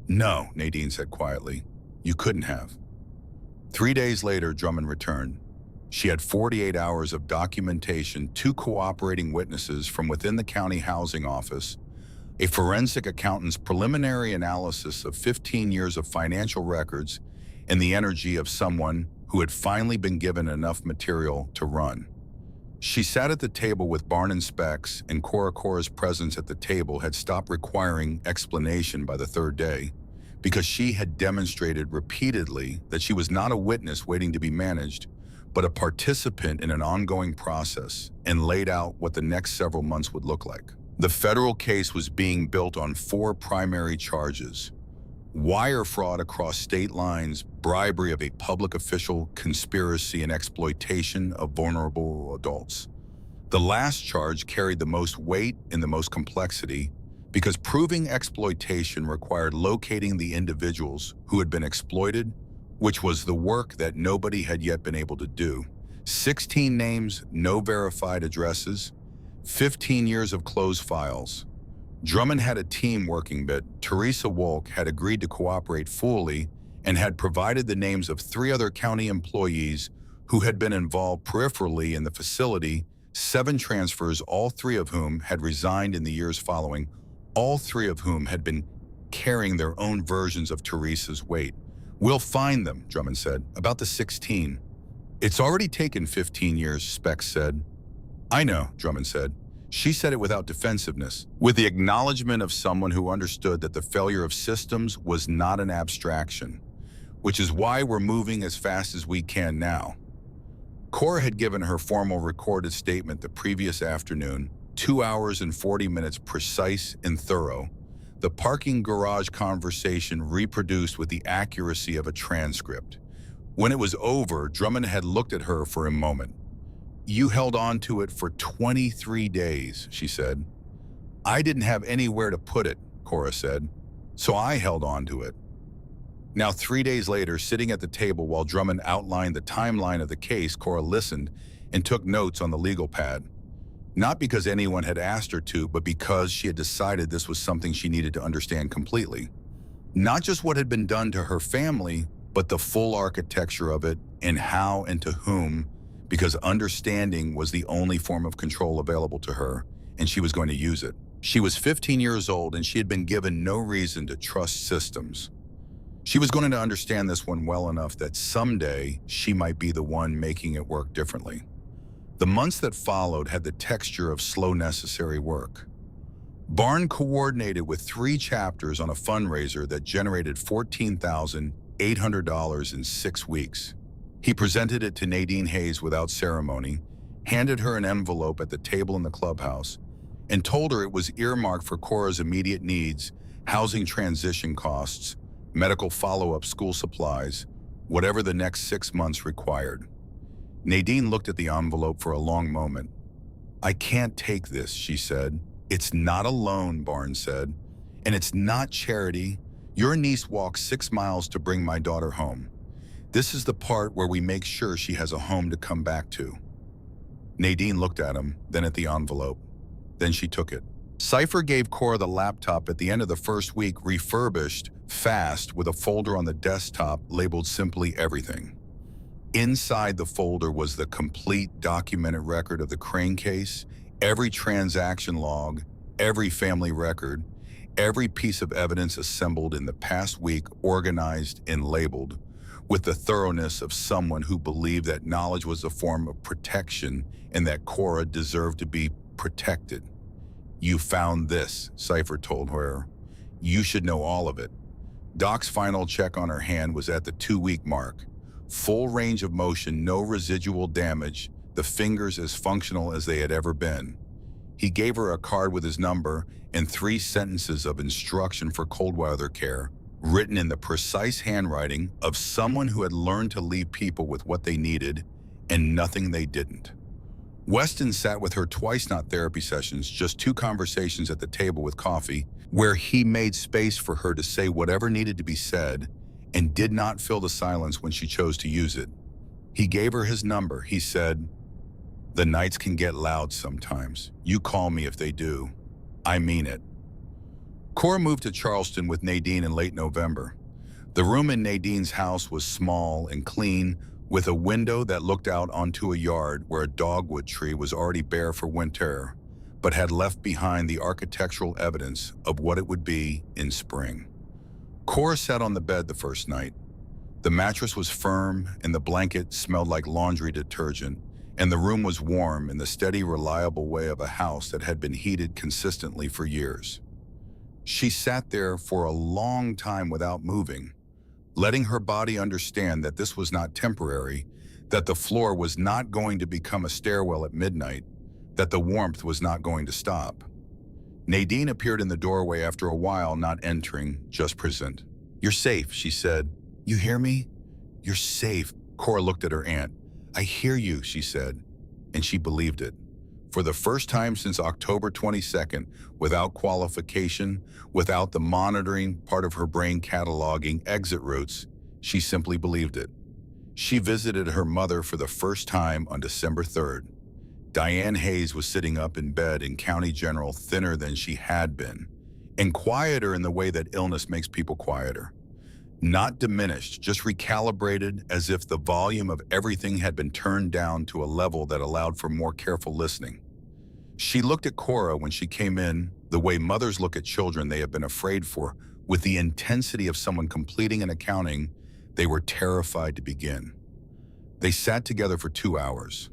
"No," Nadine said quietly. You couldn't have. 3 days later, Drummond returned. She had 48 hours of documentation, 2 cooperating witnesses from within the county housing office, a forensic accountant's preliminary analysis of 15 years of financial records, and the energy of someone who had finally been given enough material to run. She sat at the table with Barn and Specs, and Cora's presence at the table had stopped requiring explanation by the 3rd day, because she had demonstrated repeatedly that she was not a witness waiting to be managed, but a participant in an ongoing process, and laid out what the next several months would look like. The federal case was being built on 4 primary charges: wire fraud across state lines, bribery of a public official, conspiracy and exploitation of vulnerable adults. The last charge carried the most weight and the most complexity, because proving exploitation required locating the individuals who had been exploited, which was the work that nobody had yet been able to do. 16 names, no verified addresses, 15 years of closed files. Drummond had a team working, but Teresa Wolk had agreed to cooperate fully and had provided the names of 3 other county employees who had been involved peripherally in the facility, 7 transfers, all 3 of whom had resigned in the years following, all 3 of whom had been carrying their own versions of Teresa's weight. "We'll find them," Drummond said. "About the 16. "It's already taken 15 years, Specs said. "I know," Drummond said. She said it without defensiveness, with the acknowledgement of someone who understood that the failure of systems was not an abstraction, which is why we're moving as fast as we can now. Cora had given her formal recorded statement the previous afternoon, 2 hours and 40 minutes precise and thorough, the parking garage conversation reproduced with the accuracy of a transcript. When it was over, Drummond had looked at her for a moment. "You held on to it for 23 days, she said. "I didn't have anywhere to put it," Cora said, "so I held on to it." Now, 3 days later, sitting at the table while Drummond outlined the timeline of the case, Cora listened and took notes on the legal pad. Not because anyone had asked her to, but because she had decided this was something she needed to understand completely. Not just what had been done to her family, but the full architecture of it and how and to whom, because understanding was the only form of control available to her, and she was going to use it. She was 15 years old, and she had been given no reason to trust systems. She was going to understand this one well enough that someday she might be the one making it work differently. The months that followed had the texture of slow, necessary work. Barn coordinated with 3 chapters on a fundraiser that generated $14,800 in 6 weeks. He presented it to Nadine Hayes without ceremony, handed her an envelope at the table in the clubhouse, and told her it was earmarked for Cora's immediate needs, housing transition costs, medical follow-up, school supplies, whatever the next 6 months required. Nadine looked at the envelope for a long moment. "I can't take this," she said. "It's not a loan," Barn said, "and it's not charity. Your niece walked 6 miles to bring my daughter home. This is the part where we make sure she has a home to come back to." Nadine looked at him, then at the envelope. Then she took it. Cypher gave Cora the laptop at the end of the first week, refurbished, fast, with a folder on the desktop labeled simply everything. Inside the folder was the complete documented record of the Crane case, every transaction log, every family record, every piece of evidence assembled in the past week, organized and labeled, with the thoroughness of someone who believed that knowledge was a form of protection and that Cora deserved to be protected. "You found this," Cypher told her. "You should know all of it." Doc's final check on her hand was at the 2-week mark. Full range of motion, no residual damage, the fingers as functional as they had ever been. He gave her a card with his number and 3 sentences of instruction for cold weather care, written in the precise handwriting of someone who had learned to leave people with what they needed and nothing they didn't. Weston sat with her twice, not therapy sessions, just 2 conversations at the table with coffee, where he made space for her to say whatever needed to be said and did not fill the silence when she chose to use it. He gave her his number. He said, "The nights can get loud sometimes. You call me if they do. I mean it." Cora moved to Charleston with Nadine in late November. The room in Nadine's house was small and clean, with a window that looked out onto a yard where a dogwood tree was already bare for winter, but had left behind the architectural evidence of what it would be in spring. Cora sat on the bed the first night. The mattress was firm and the blanket smelled like laundry detergent, and the room was warm in the steady, reliable way of a house that had been heated consistently for years. She sat there for a long time without moving, letting her body understand that this was not temporary, that the floor was not going to become a stairwell at midnight, that the warmth was not going to stop. Nadine appeared in the doorway after a while, not entering, just present. "You're safe," she said. "You hear me? You're safe." Cora looked at her aunt. "I hear you," she said, and she believed it. For the first time since October 22nd, without qualification, without the monitoring part of her brain cataloging exit routes, she simply believed it. She visited her mother for the first time on December 3rd. Diane Hayes was sitting up in bed in County General, thinner than she had been, and quieter in the way that illness makes people quieter. Not diminished, just recalibrated, as if the volume of everything had been turned down to a level that allowed for more careful listening. She looked at Cora when she came in, the way mothers look at children they have been afraid for, with the intensity of someone completing an accounting they were terrified to begin. They sat together for 2 hours.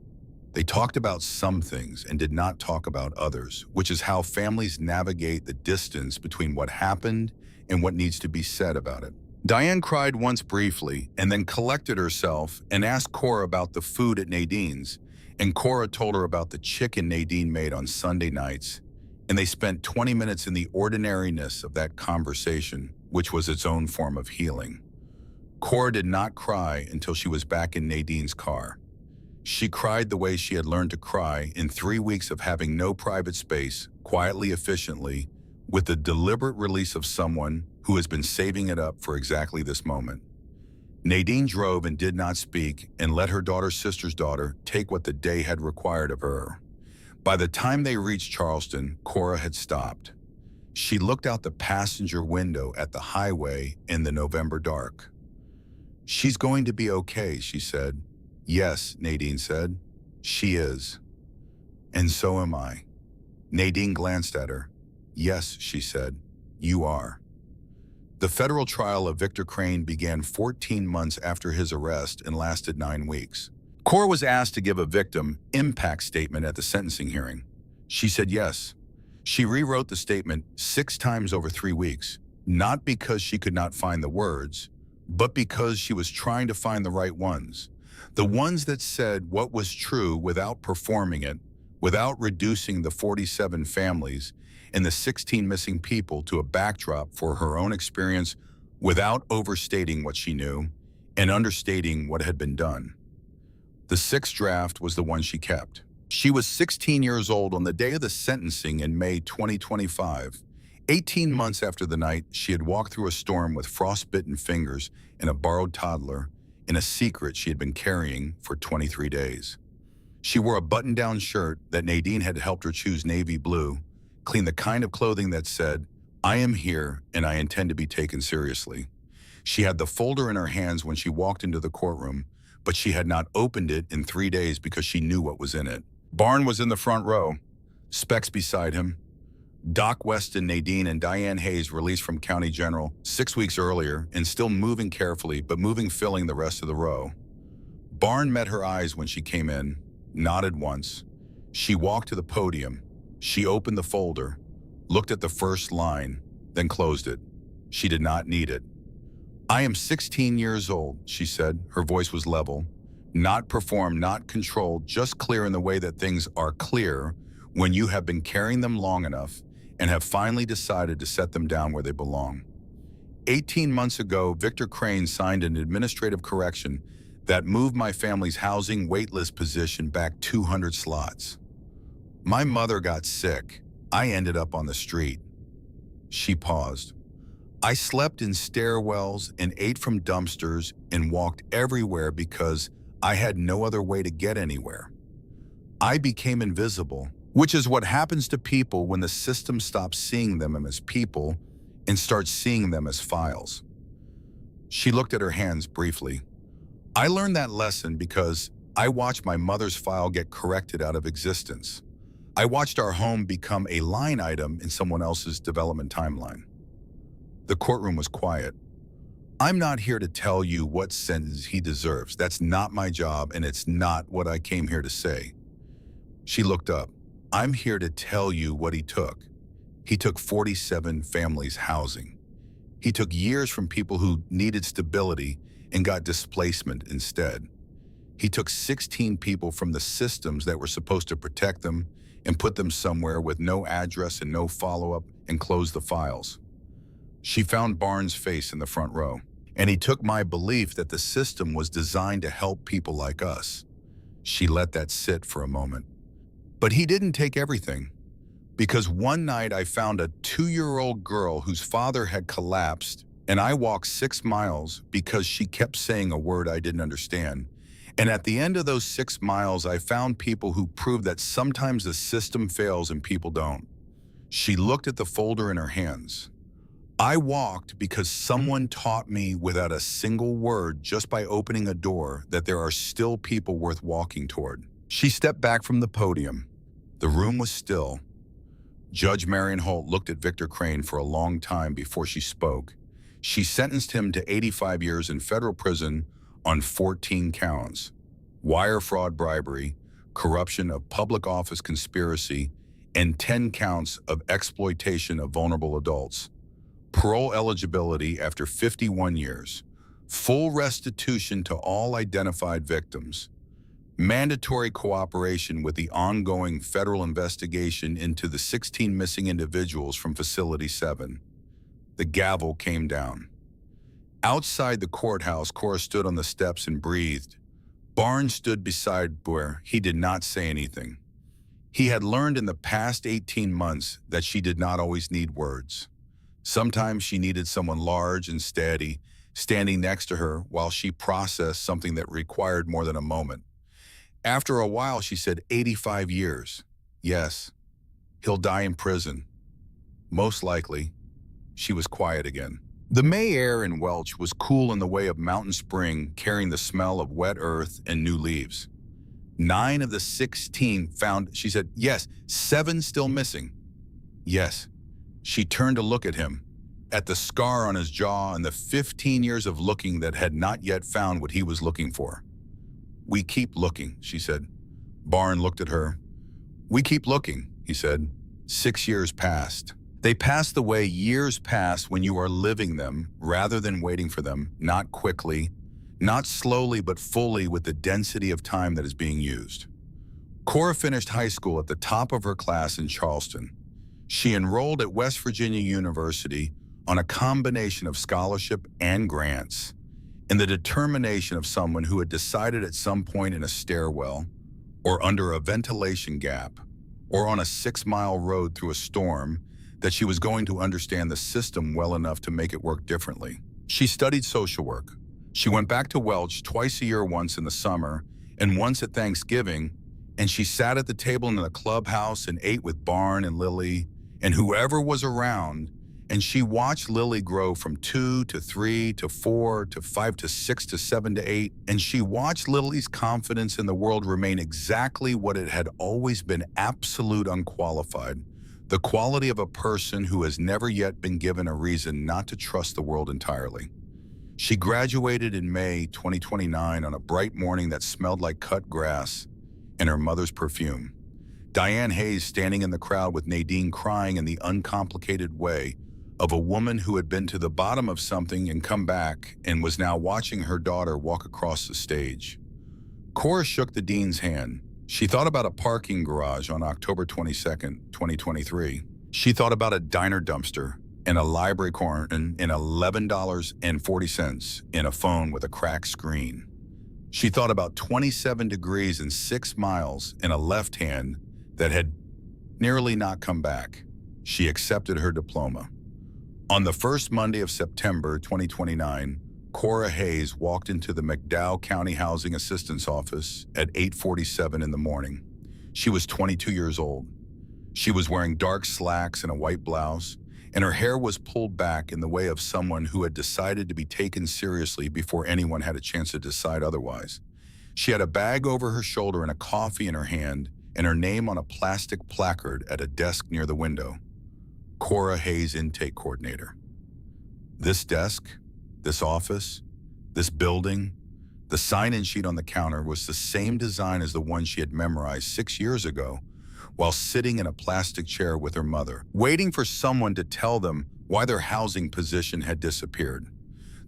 They talked about some things and did not talk about others, which is how families navigate the distance between what happened and what needs to be said about it. Diane cried once briefly and then collected herself and asked Cora about the food at Nadine's, and Cora told her about the chicken Nadine made on Sunday nights, and they spent 20 minutes in the ordinariness of that conversation, which was its own form of healing. Cora did not cry until she was back in Nadine's car. She cried the way she had learned to cry in 3 weeks of having no private space, quietly, efficiently, with the deliberate release of someone who has been saving it up for exactly this moment. Nadine drove and did not speak and let her daughter's sister's daughter take what the day had required of her. By the time they reached Charleston, Cora had stopped. She looked out the passenger window at the highway in the November dark. "She's going to be okay," she said. "Yes," Nadine said. "She is. And so am I." Nadine glanced at her. "Yes," she said. "You are." The federal trial of Victor Crane began 14 months after his arrest and lasted 9 weeks. Cora was asked to give a victim impact statement at the sentencing hearing. She said yes. She rewrote the statement 6 times over 3 weeks, not because she could not find the words, but because she was trying to find the right ones. The ones that said what was true without performing it, without reducing the 47 families and the 16 missing people to a backdrop for her own experience, without overstating what she knew and understating what had been done. The 6th draft was the one she kept. She was 16 years old on the day of the sentencing in May 2025. 18 months after the night she had walked through a storm with frostbitten fingers and a borrowed toddler, in a secret she had been carrying for 23 days. She wore a button-down shirt that Nadine had helped her choose navy blue, clean the kind of clothing that said, "I am here and I intend to be taken seriously." She had the folder in her hands when she walked into the courtroom, but she had not opened it in 3 days because she knew what was in it. Barn was in the front row, Specs beside him. Doc Weston, Nadine, and Diane Hayes released from County General 6 weeks earlier and still moving carefully, but filling the rest of the row. Barn met her eyes when she came in, nodded once. She walked to the podium. She opened the folder, looked at the first line, then closed it. She did not need it. "I am 16 years old," she said. Her voice was level. Not performed, not controlled, just clear in the way that things are clear when you have been carrying them long enough and have finally decided to set them down where they belong. 18 months ago, Victor Crane signed an administrative correction that moved my family's housing waitlist position back 200 slots. My mother got sick. I ended up on the street. She paused. I slept in stairwells and ate from dumpsters and walked everywhere because I had no other way to get anywhere. I became invisible, which is what happens to people when the system stops seeing them as people and starts seeing them as files. She looked at her hands briefly. I learned that lesson because I watched my mother's file get corrected out of existence. I watched our home become a line item in someone else's development timeline. The courtroom was quiet. I'm not here to tell you what sentence he deserves. That's not my job, and it's not what I came here to say. She looked up. I'm here to tell you what he took. He took 47 families' housing. He took years from people who needed stability and got displacement instead. He took 16 people from the systems that were supposed to protect them and put them somewhere with no address and no follow-up and closed the files. She found Barnes' face in the front row, and he took my belief that the system was designed to help people like us. She let that sit for a moment. But he didn't take everything, because one night I found a 2-year-old girl whose father had collapsed, and I walked 6 miles because she kept saying a word I didn't understand. And at the end of those 6 miles, I found people who proved that sometimes the system fails and people don't. She looked at the folder in her hands. I walked because someone taught me without a single word, just by opening a door, that there are still people worth walking toward. She stepped back from the podium. The room was still. Judge Marion Holt looked at Victor Crane for a long time before she spoke. She sentenced him to 85 years in federal prison on 14 counts: wire fraud, bribery, corruption of public office, conspiracy, and 10 counts of exploitation of vulnerable adults. Parole eligibility after 51 years. Full restitution to all identified victims. Mandatory cooperation with the ongoing federal investigation into the 16 missing individuals from Facility 7. The gavel came down. Outside the courthouse, Cora stood on the steps and breathed. Barnes stood beside her. He did not say anything. He had learned in the past 18 months that she did not always need words. Sometimes she needed someone large and steady, standing next to her while she processed something that required more than a moment. After a while, she said, 85 years. Yes, he'll die in prison. Most likely. She was quiet again. The May air in Welch was cool in the way of mountain spring, carrying the smell of wet earth and new leaves. 9 of the 16 found, she said, yes, 7 still missing. Yes. She turned to look at him, at the scar on his jaw and the 15 years of looking that had not yet found what he was looking for. We keep looking, she said. Barn looked at her. We keep looking, he said. 6 years passed. They pass the way years pass when you are living them rather than waiting for them, not quickly, not slowly but fully with the density of time that is being used. Cora finished high school at the top of her class in Charleston. She enrolled at West Virginia University on a combination of scholarship and grants, in the determination of someone who had decided at some point in a stairwell, or under a ventilation gap, or on a 6-mile road through a storm, that she was going to understand the system well enough to make it work differently. She studied social work. She went back to Welch twice a year, once in the summer and once at Thanksgiving, and she sat at the table in the clubhouse and ate with Barn and Lily and whoever was around, and she watched Lily grow from 2 to 3 to 4 to 5 to 6 to 7 to 8, and she watched Lily's confidence in the world remain exactly what it had always been: absolute, unqualified. The quality of a person who has never yet been given a reason not to trust the world entirely. She graduated in May 2029 on a bright morning that smelled like cut grass and her mother's perfume. Diane Hayes standing in the crowd with Nadine crying in the uncomplicated way of a woman who had been to the bottom of something and come back and was now watching her daughter walk across the stage. Cora shook the dean's hand. She thought about a parking garage on October 22nd, 2023. She thought about a diner dumpster and a library corner and $11.40 in a phone with a cracked screen. She thought about 27 degrees and 6 miles in a left hand that had nearly not come back. She accepted her diploma. On the first Monday of September 2029, Cora Hayes walked into the McDowell County Housing Assistance Office at 8:47 in the morning. She was 22 years old. She was wearing dark slacks and a white blouse, and her hair was pulled back in the way of someone who had decided to be taken seriously before anyone had a chance to decide otherwise. She had a bag over her shoulder and a coffee in her hand, and her name on a plastic placard at a desk near the window. Cora Hayes, Intake Coordinator. This desk, this office, this building, the sign-in sheet on the counter was the same design as the one she had memorized 6 years ago while sitting in a plastic chair with her mother, waiting for someone to tell them why their housing position had disappeared.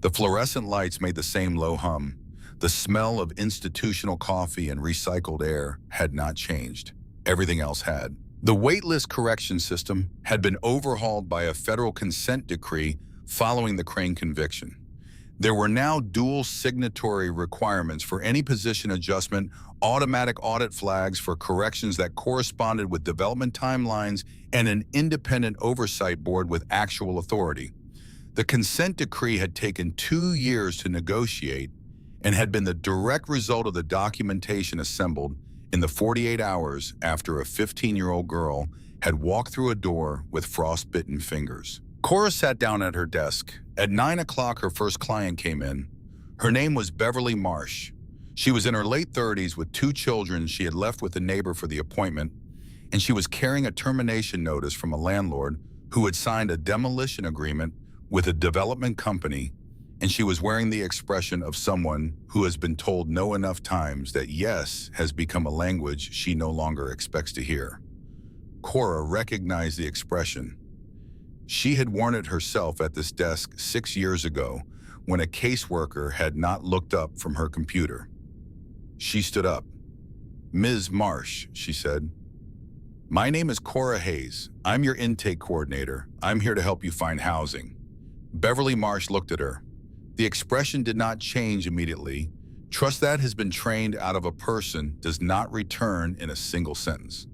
The fluorescent lights made the same low hum. The smell of institutional coffee and recycled air had not changed. Everything else had. The waitlist correction system had been overhauled by a federal consent decree following the Crane conviction. There were now dual signatory requirements for any position adjustment, automatic audit flags for corrections that corresponded with development timelines, and an independent oversight board with actual authority. The consent decree had taken 2 years to negotiate and had been the direct result of the documentation assembled in the 48 hours after a 15-year-old girl had walked through a door with frostbitten fingers. Cora sat down at her desk. At 9 o'clock, her first client came in. Her name was Beverly Marsh. She was in her late 30s with 2 children she had left with a neighbor for the appointment, and she was carrying a termination notice from a landlord who had signed a demolition agreement with a development company, and she was wearing the expression of someone who has been told no enough times that yes has become a language she no longer expects to hear. Cora recognized the expression. She had worn it herself at this desk 6 years ago when a caseworker had not looked up from her computer. She stood up. "Ms. Marsh," she said. "My name is Cora Hayes. I'm your intake coordinator. I'm here to help you find housing." Beverly Marsh looked at her. The expression did not change immediately. Trust that has been trained out of a person does not return in a single sentence.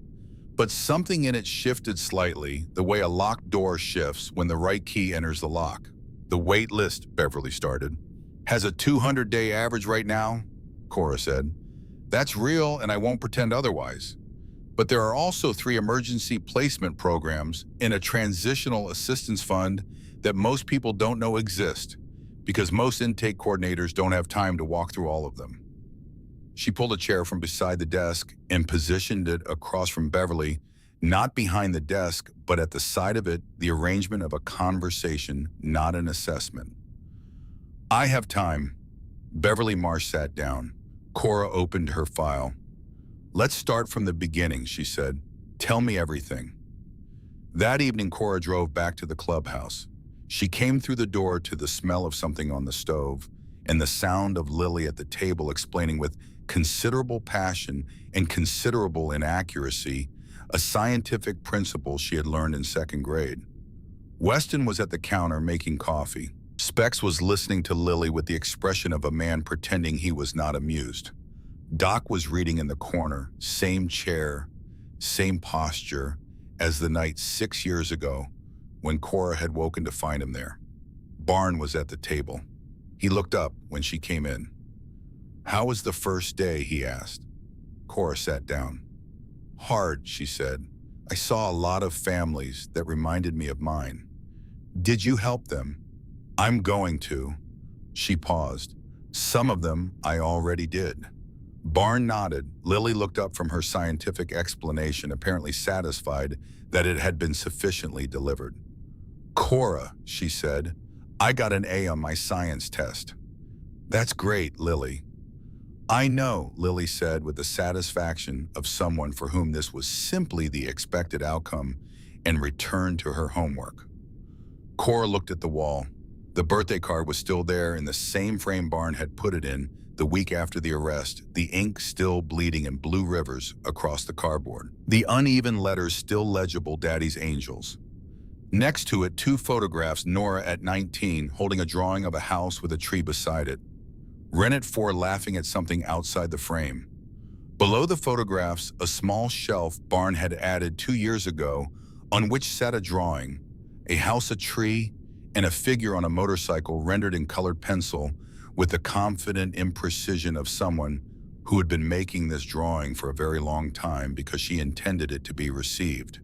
But something in it shifted slightly, the way a locked door shifts when the right key enters the lock. "The wait list," Beverly started, "has a 200-day average right now," Cora said. "That's real, and I won't pretend otherwise. But there are also 3 emergency placement programs in a transitional assistance fund that most people don't know exist, because most intake coordinators don't have time to walk through all of them." She pulled a chair from beside the desk and positioned it across from Beverly, not behind the desk, but at the side of it, the arrangement of a conversation, not an assessment. "I have time." Beverly Marsh sat down. Cora opened her file. "Let's start from the beginning," she said. "Tell me everything." That evening, Cora drove back to the clubhouse. She came through the door to the smell of something on the stove and the sound of Lily at the table explaining with considerable passion and considerable inaccuracy a scientific principle she had learned in 2nd grade. Weston was at the counter making coffee. Specs was listening to Lily with the expression of a man pretending he was not amused. Doc was reading in the corner, same chair, same posture as the night 6 years ago when Cora had woken to find him there. Barn was at the table. He looked up when she came in. "How was the first day?" he asked. Cora sat down. "Hard," she said. "I saw a lot of families that reminded me of mine." "Did you help them?" "I'm going to." She paused. "Some of them I already did." Barn nodded. Lily looked up from her scientific explanation, apparently satisfied that it had been sufficiently delivered. "Cora," she said, "I got an A on my science test." "That's great, Lily." "I know," Lily said with the satisfaction of someone for whom this was simply the expected outcome, and returned to her homework. Cora looked at the wall. The birthday card was still there in the same frame Barn had put it in the week after the arrest, the ink still bleeding in blue rivers across the cardboard. The uneven letters still legible, Daddy's Angels. Next to it, 2 photographs, Nora at 19 holding a drawing of a house with a tree beside it. Ren at 4 laughing at something outside the frame. Below the photographs, a small shelf Barn had added 2 years ago on which sat a drawing, a house, a tree, and a figure on a motorcycle rendered in colored pencil with the confident imprecision of someone who had been making this drawing for a very long time because she intended it to be received.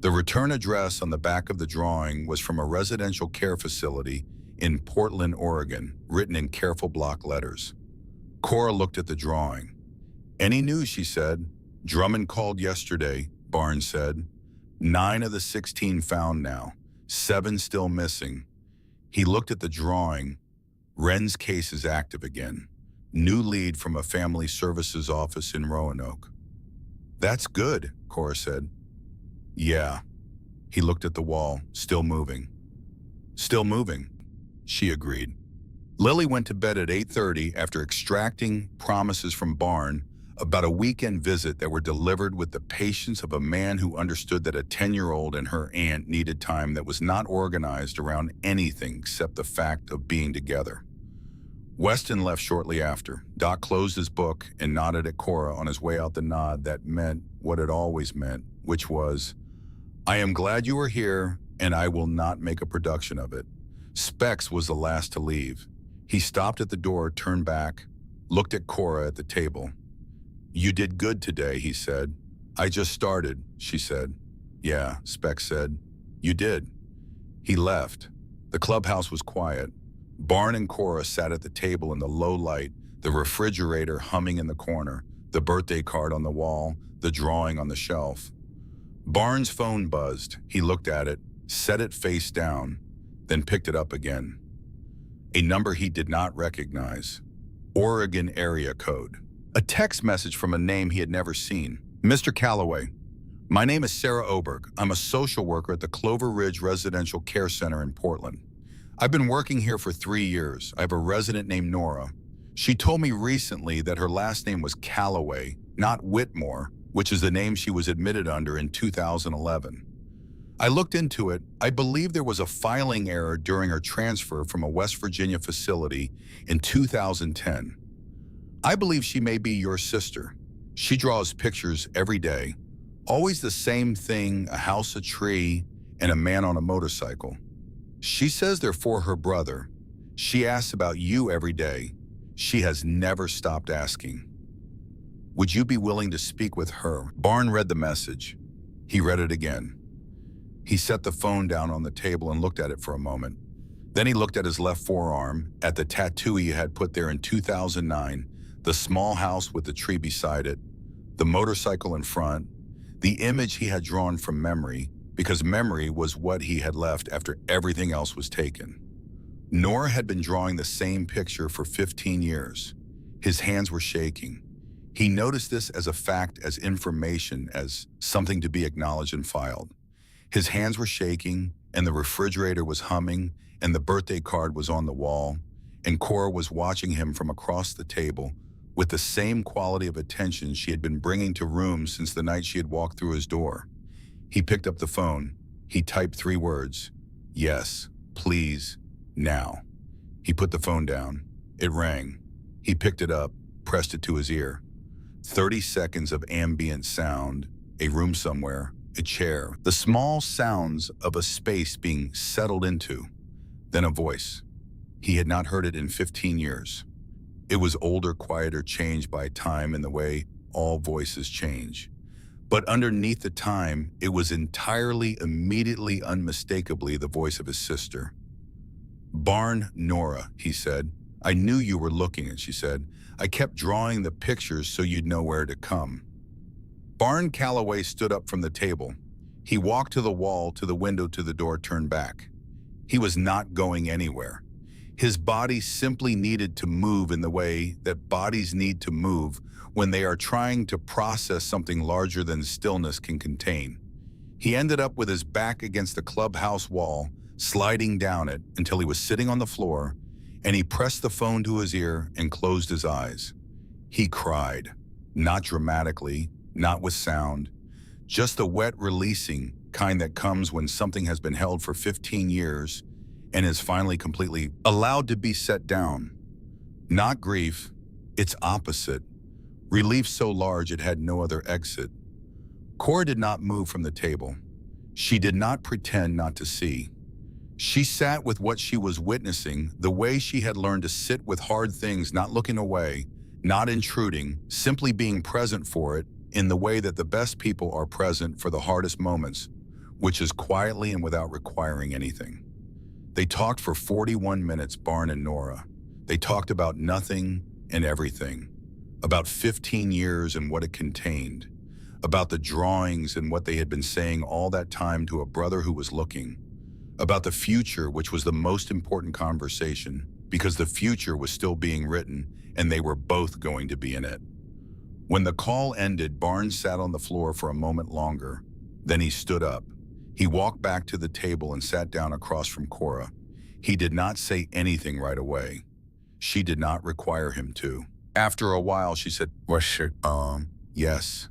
The return address on the back of the drawing was from a residential care facility in Portland, Oregon, written in careful block letters. Cora looked at the drawing. "Any news?" she said. "Drummond called yesterday," Barnes said. "9 of the 16 found now, 7 still missing." He looked at the drawing. Wren's case is active again. New lead from a family services office in Roanoke. "That's good," Cora said. "Yeah." He looked at the wall, still moving. "Still moving," she agreed. Lily went to bed at 8:30 after extracting promises from Barn about a weekend visit that were delivered with the patience of a man who understood that a 10-year-old and her aunt needed time that was not organized around anything except the fact of being together. Weston left shortly after. Doc closed his book and nodded at Cora on his way out, the nod that meant what it always meant, which was, "I am glad you are here, and I will not make a production of it." Specs was the last to leave. He stopped at the door, turned back, looked at Cora at the table. "You did good today," he said. "I just started," she said. "Yeah," Specs said. "You did." He left. The clubhouse was quiet. Barn and Cora sat at the table in the low light, the refrigerator humming in the corner, the birthday card on the wall, the drawing on the shelf. Barnes' phone buzzed. He looked at it, set it face down, then picked it up again. A number he did not recognize. Oregon area code. A text message from a name he had never seen. "Mr. Calloway, my name is Sarah Oberg. I'm a social worker at the Clover Ridge Residential Care Center in Portland. I've been working here for 3 years. I have a resident named Nora. She told me recently that her last name was Calloway, not Whitmore, which is the name she was admitted under in 2011. I looked into it. I believe there was a filing error during her transfer from a West Virginia facility in 2010. I believe she may be your sister. She draws pictures every day. Always the same thing, a house, a tree, and a man on a motorcycle. She says they're for her brother. She asks about you every day. She has never stopped asking. Would you be willing to speak with her?" Barn read the message. He read it again. He set the phone down on the table and looked at it for a moment. Then he looked at his left forearm, at the tattoo he had put there in 2009, the small house with the tree beside it, the motorcycle in front, the image he had drawn from memory, because memory was what he had left after everything else was taken. Nora had been drawing the same picture for 15 years. His hands were shaking. He noticed this as a fact, as information, as something to be acknowledged and filed. His hands were shaking, and the refrigerator was humming, and the birthday card was on the wall, and Cora was watching him from across the table with the same quality of attention she had been bringing to rooms since the night she had walked through his door. He picked up the phone. He typed 3 words. "Yes, please, now." He put the phone down. It rang. He picked it up, pressed it to his ear. 30 seconds of ambient sound, a room somewhere, a chair, the small sounds of a space being settled into. Then a voice. He had not heard it in 15 years. It was older, quieter, changed by time in the way all voices change. But underneath the time, it was entirely, immediately, unmistakably the voice of his sister. "Barn, Nora," he said. "I knew you were looking," and she said, "I kept drawing the pictures so you'd know where to come." Barn Calloway stood up from the table. He walked to the wall, to the window, to the door, turned back. He was not going anywhere. His body simply needed to move in the way that bodies need to move when they are trying to process something larger than stillness can contain. He ended up with his back against the clubhouse wall, sliding down it until he was sitting on the floor, and he pressed the phone to his ear and closed his eyes. He cried, not dramatically, not with sound, just the wet releasing kind that comes when something has been held for 15 years and is finally completely allowed to be set down. Not grief, its opposite. Relief so large it had no other exit. Cora did not move from the table. She did not pretend not to see. She sat with what she was witnessing, the way she had learned to sit with hard things, not looking away, not intruding, simply being present for it in the way that the best people are present for the hardest moments, which is quietly and without requiring anything. They talked for 41 minutes, Barn and Nora. They talked about nothing and everything, about 15 years and what it contained, about the drawings and what they had been saying all that time to a brother who was looking, about the future, which was the most important conversation, because the future was still being written and they were both going to be in it. When the call ended, Barnes sat on the floor for a moment longer. Then he stood up. He walked back to the table and sat down across from Cora. He did not say anything right away. She did not require him to. After a while, she said, yes.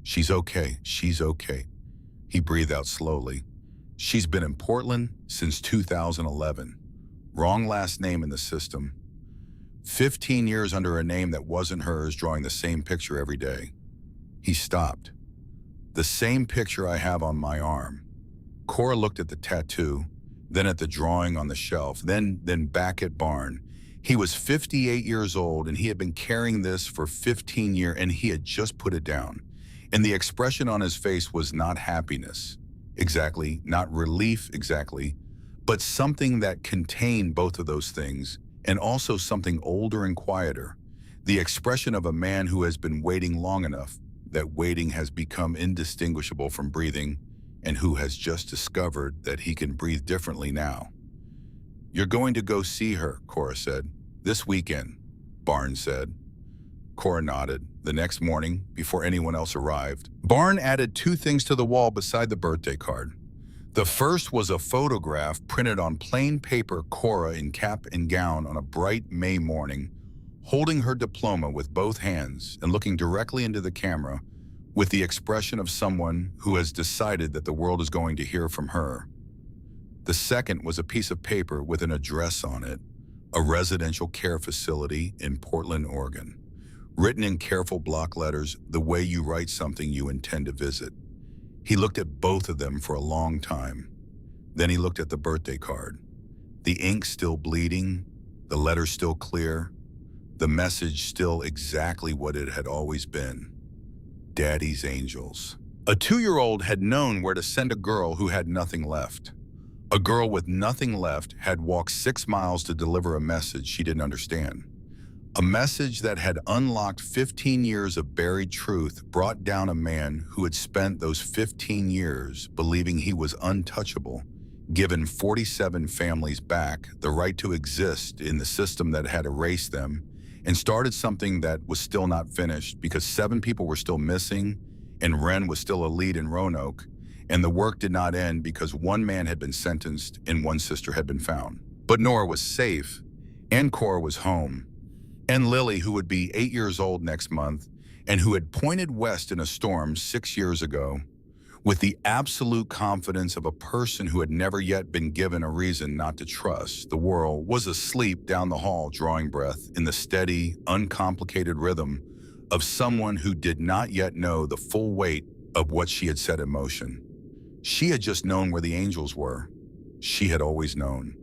She's okay. She's okay. He breathed out slowly. She's been in Portland since 2011. Wrong last name in the system. 15 years under a name that wasn't hers, drawing the same picture every day. He stopped. The same picture I have on my arm. Cora looked at the tattoo, then at the drawing on the shelf, then back at Barn. He was 58 years old and he had been carrying this for 15 years and he had just put it down. And the expression on his face was not happiness, exactly, not relief exactly, but something that contained both of those things, and also something older and quieter. The expression of a man who has been waiting long enough that waiting has become indistinguishable from breathing, and who has just discovered that he can breathe differently now. You're going to go see her, Cora said. This weekend, Barnes said. Cora nodded. The next morning, before anyone else arrived, Barn added two things to the wall beside the birthday card. The first was a photograph printed on plain paper, Cora in cap and gown on a bright May morning, holding her diploma with both hands and looking directly into the camera with the expression of someone who has decided that the world is going to hear from her. The second was a piece of paper with an address on it, a residential care facility in Portland, Oregon, written in careful block letters the way you write something you intend to visit. He looked at both of them for a long time. Then he looked at the birthday card. The ink still bleeding, the letter still clear, the message still exactly what it had always been. Daddy's Angels. A 2-year-old had known where to send a girl who had nothing left. A girl with nothing left had walked 6 miles to deliver a message she didn't understand. A message that had unlocked 15 years of buried truth, brought down a man who had spent those 15 years believing he was untouchable, given 47 families back the right to exist in the system that had erased them, and started something that was still not finished because 7 people were still missing and Ren was still a lead in Roanoke, and the work did not end because 1 man had been sentenced and 1 sister had been found. But Nora was safe, and Cora was home. And Lily, who would be 8 years old next month, and who had pointed west in a storm 6 years ago, with the absolute confidence of a person who had never yet been given a reason not to trust the world, was asleep down the hall, drawing breath in the steady, uncomplicated rhythm of someone who did not yet know the full weight of what she had set in motion. She had just known where the angels were. She had always known.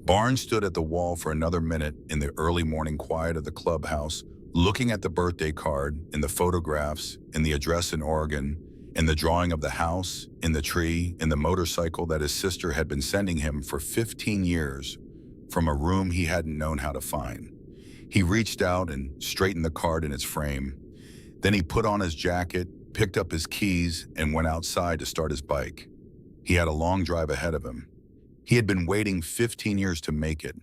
Barnes stood at the wall for another minute in the early morning quiet of the clubhouse, looking at the birthday card, in the photographs, in the address in Oregon, in the drawing of the house, in the tree, in the motorcycle that his sister had been sending him for 15 years from a room he hadn't known how to find. He reached out and straightened the card in its frame. Then he put on his jacket, picked up his keys, and went outside to start his bike. He had a long drive ahead of him. He had been waiting 15 years to make it.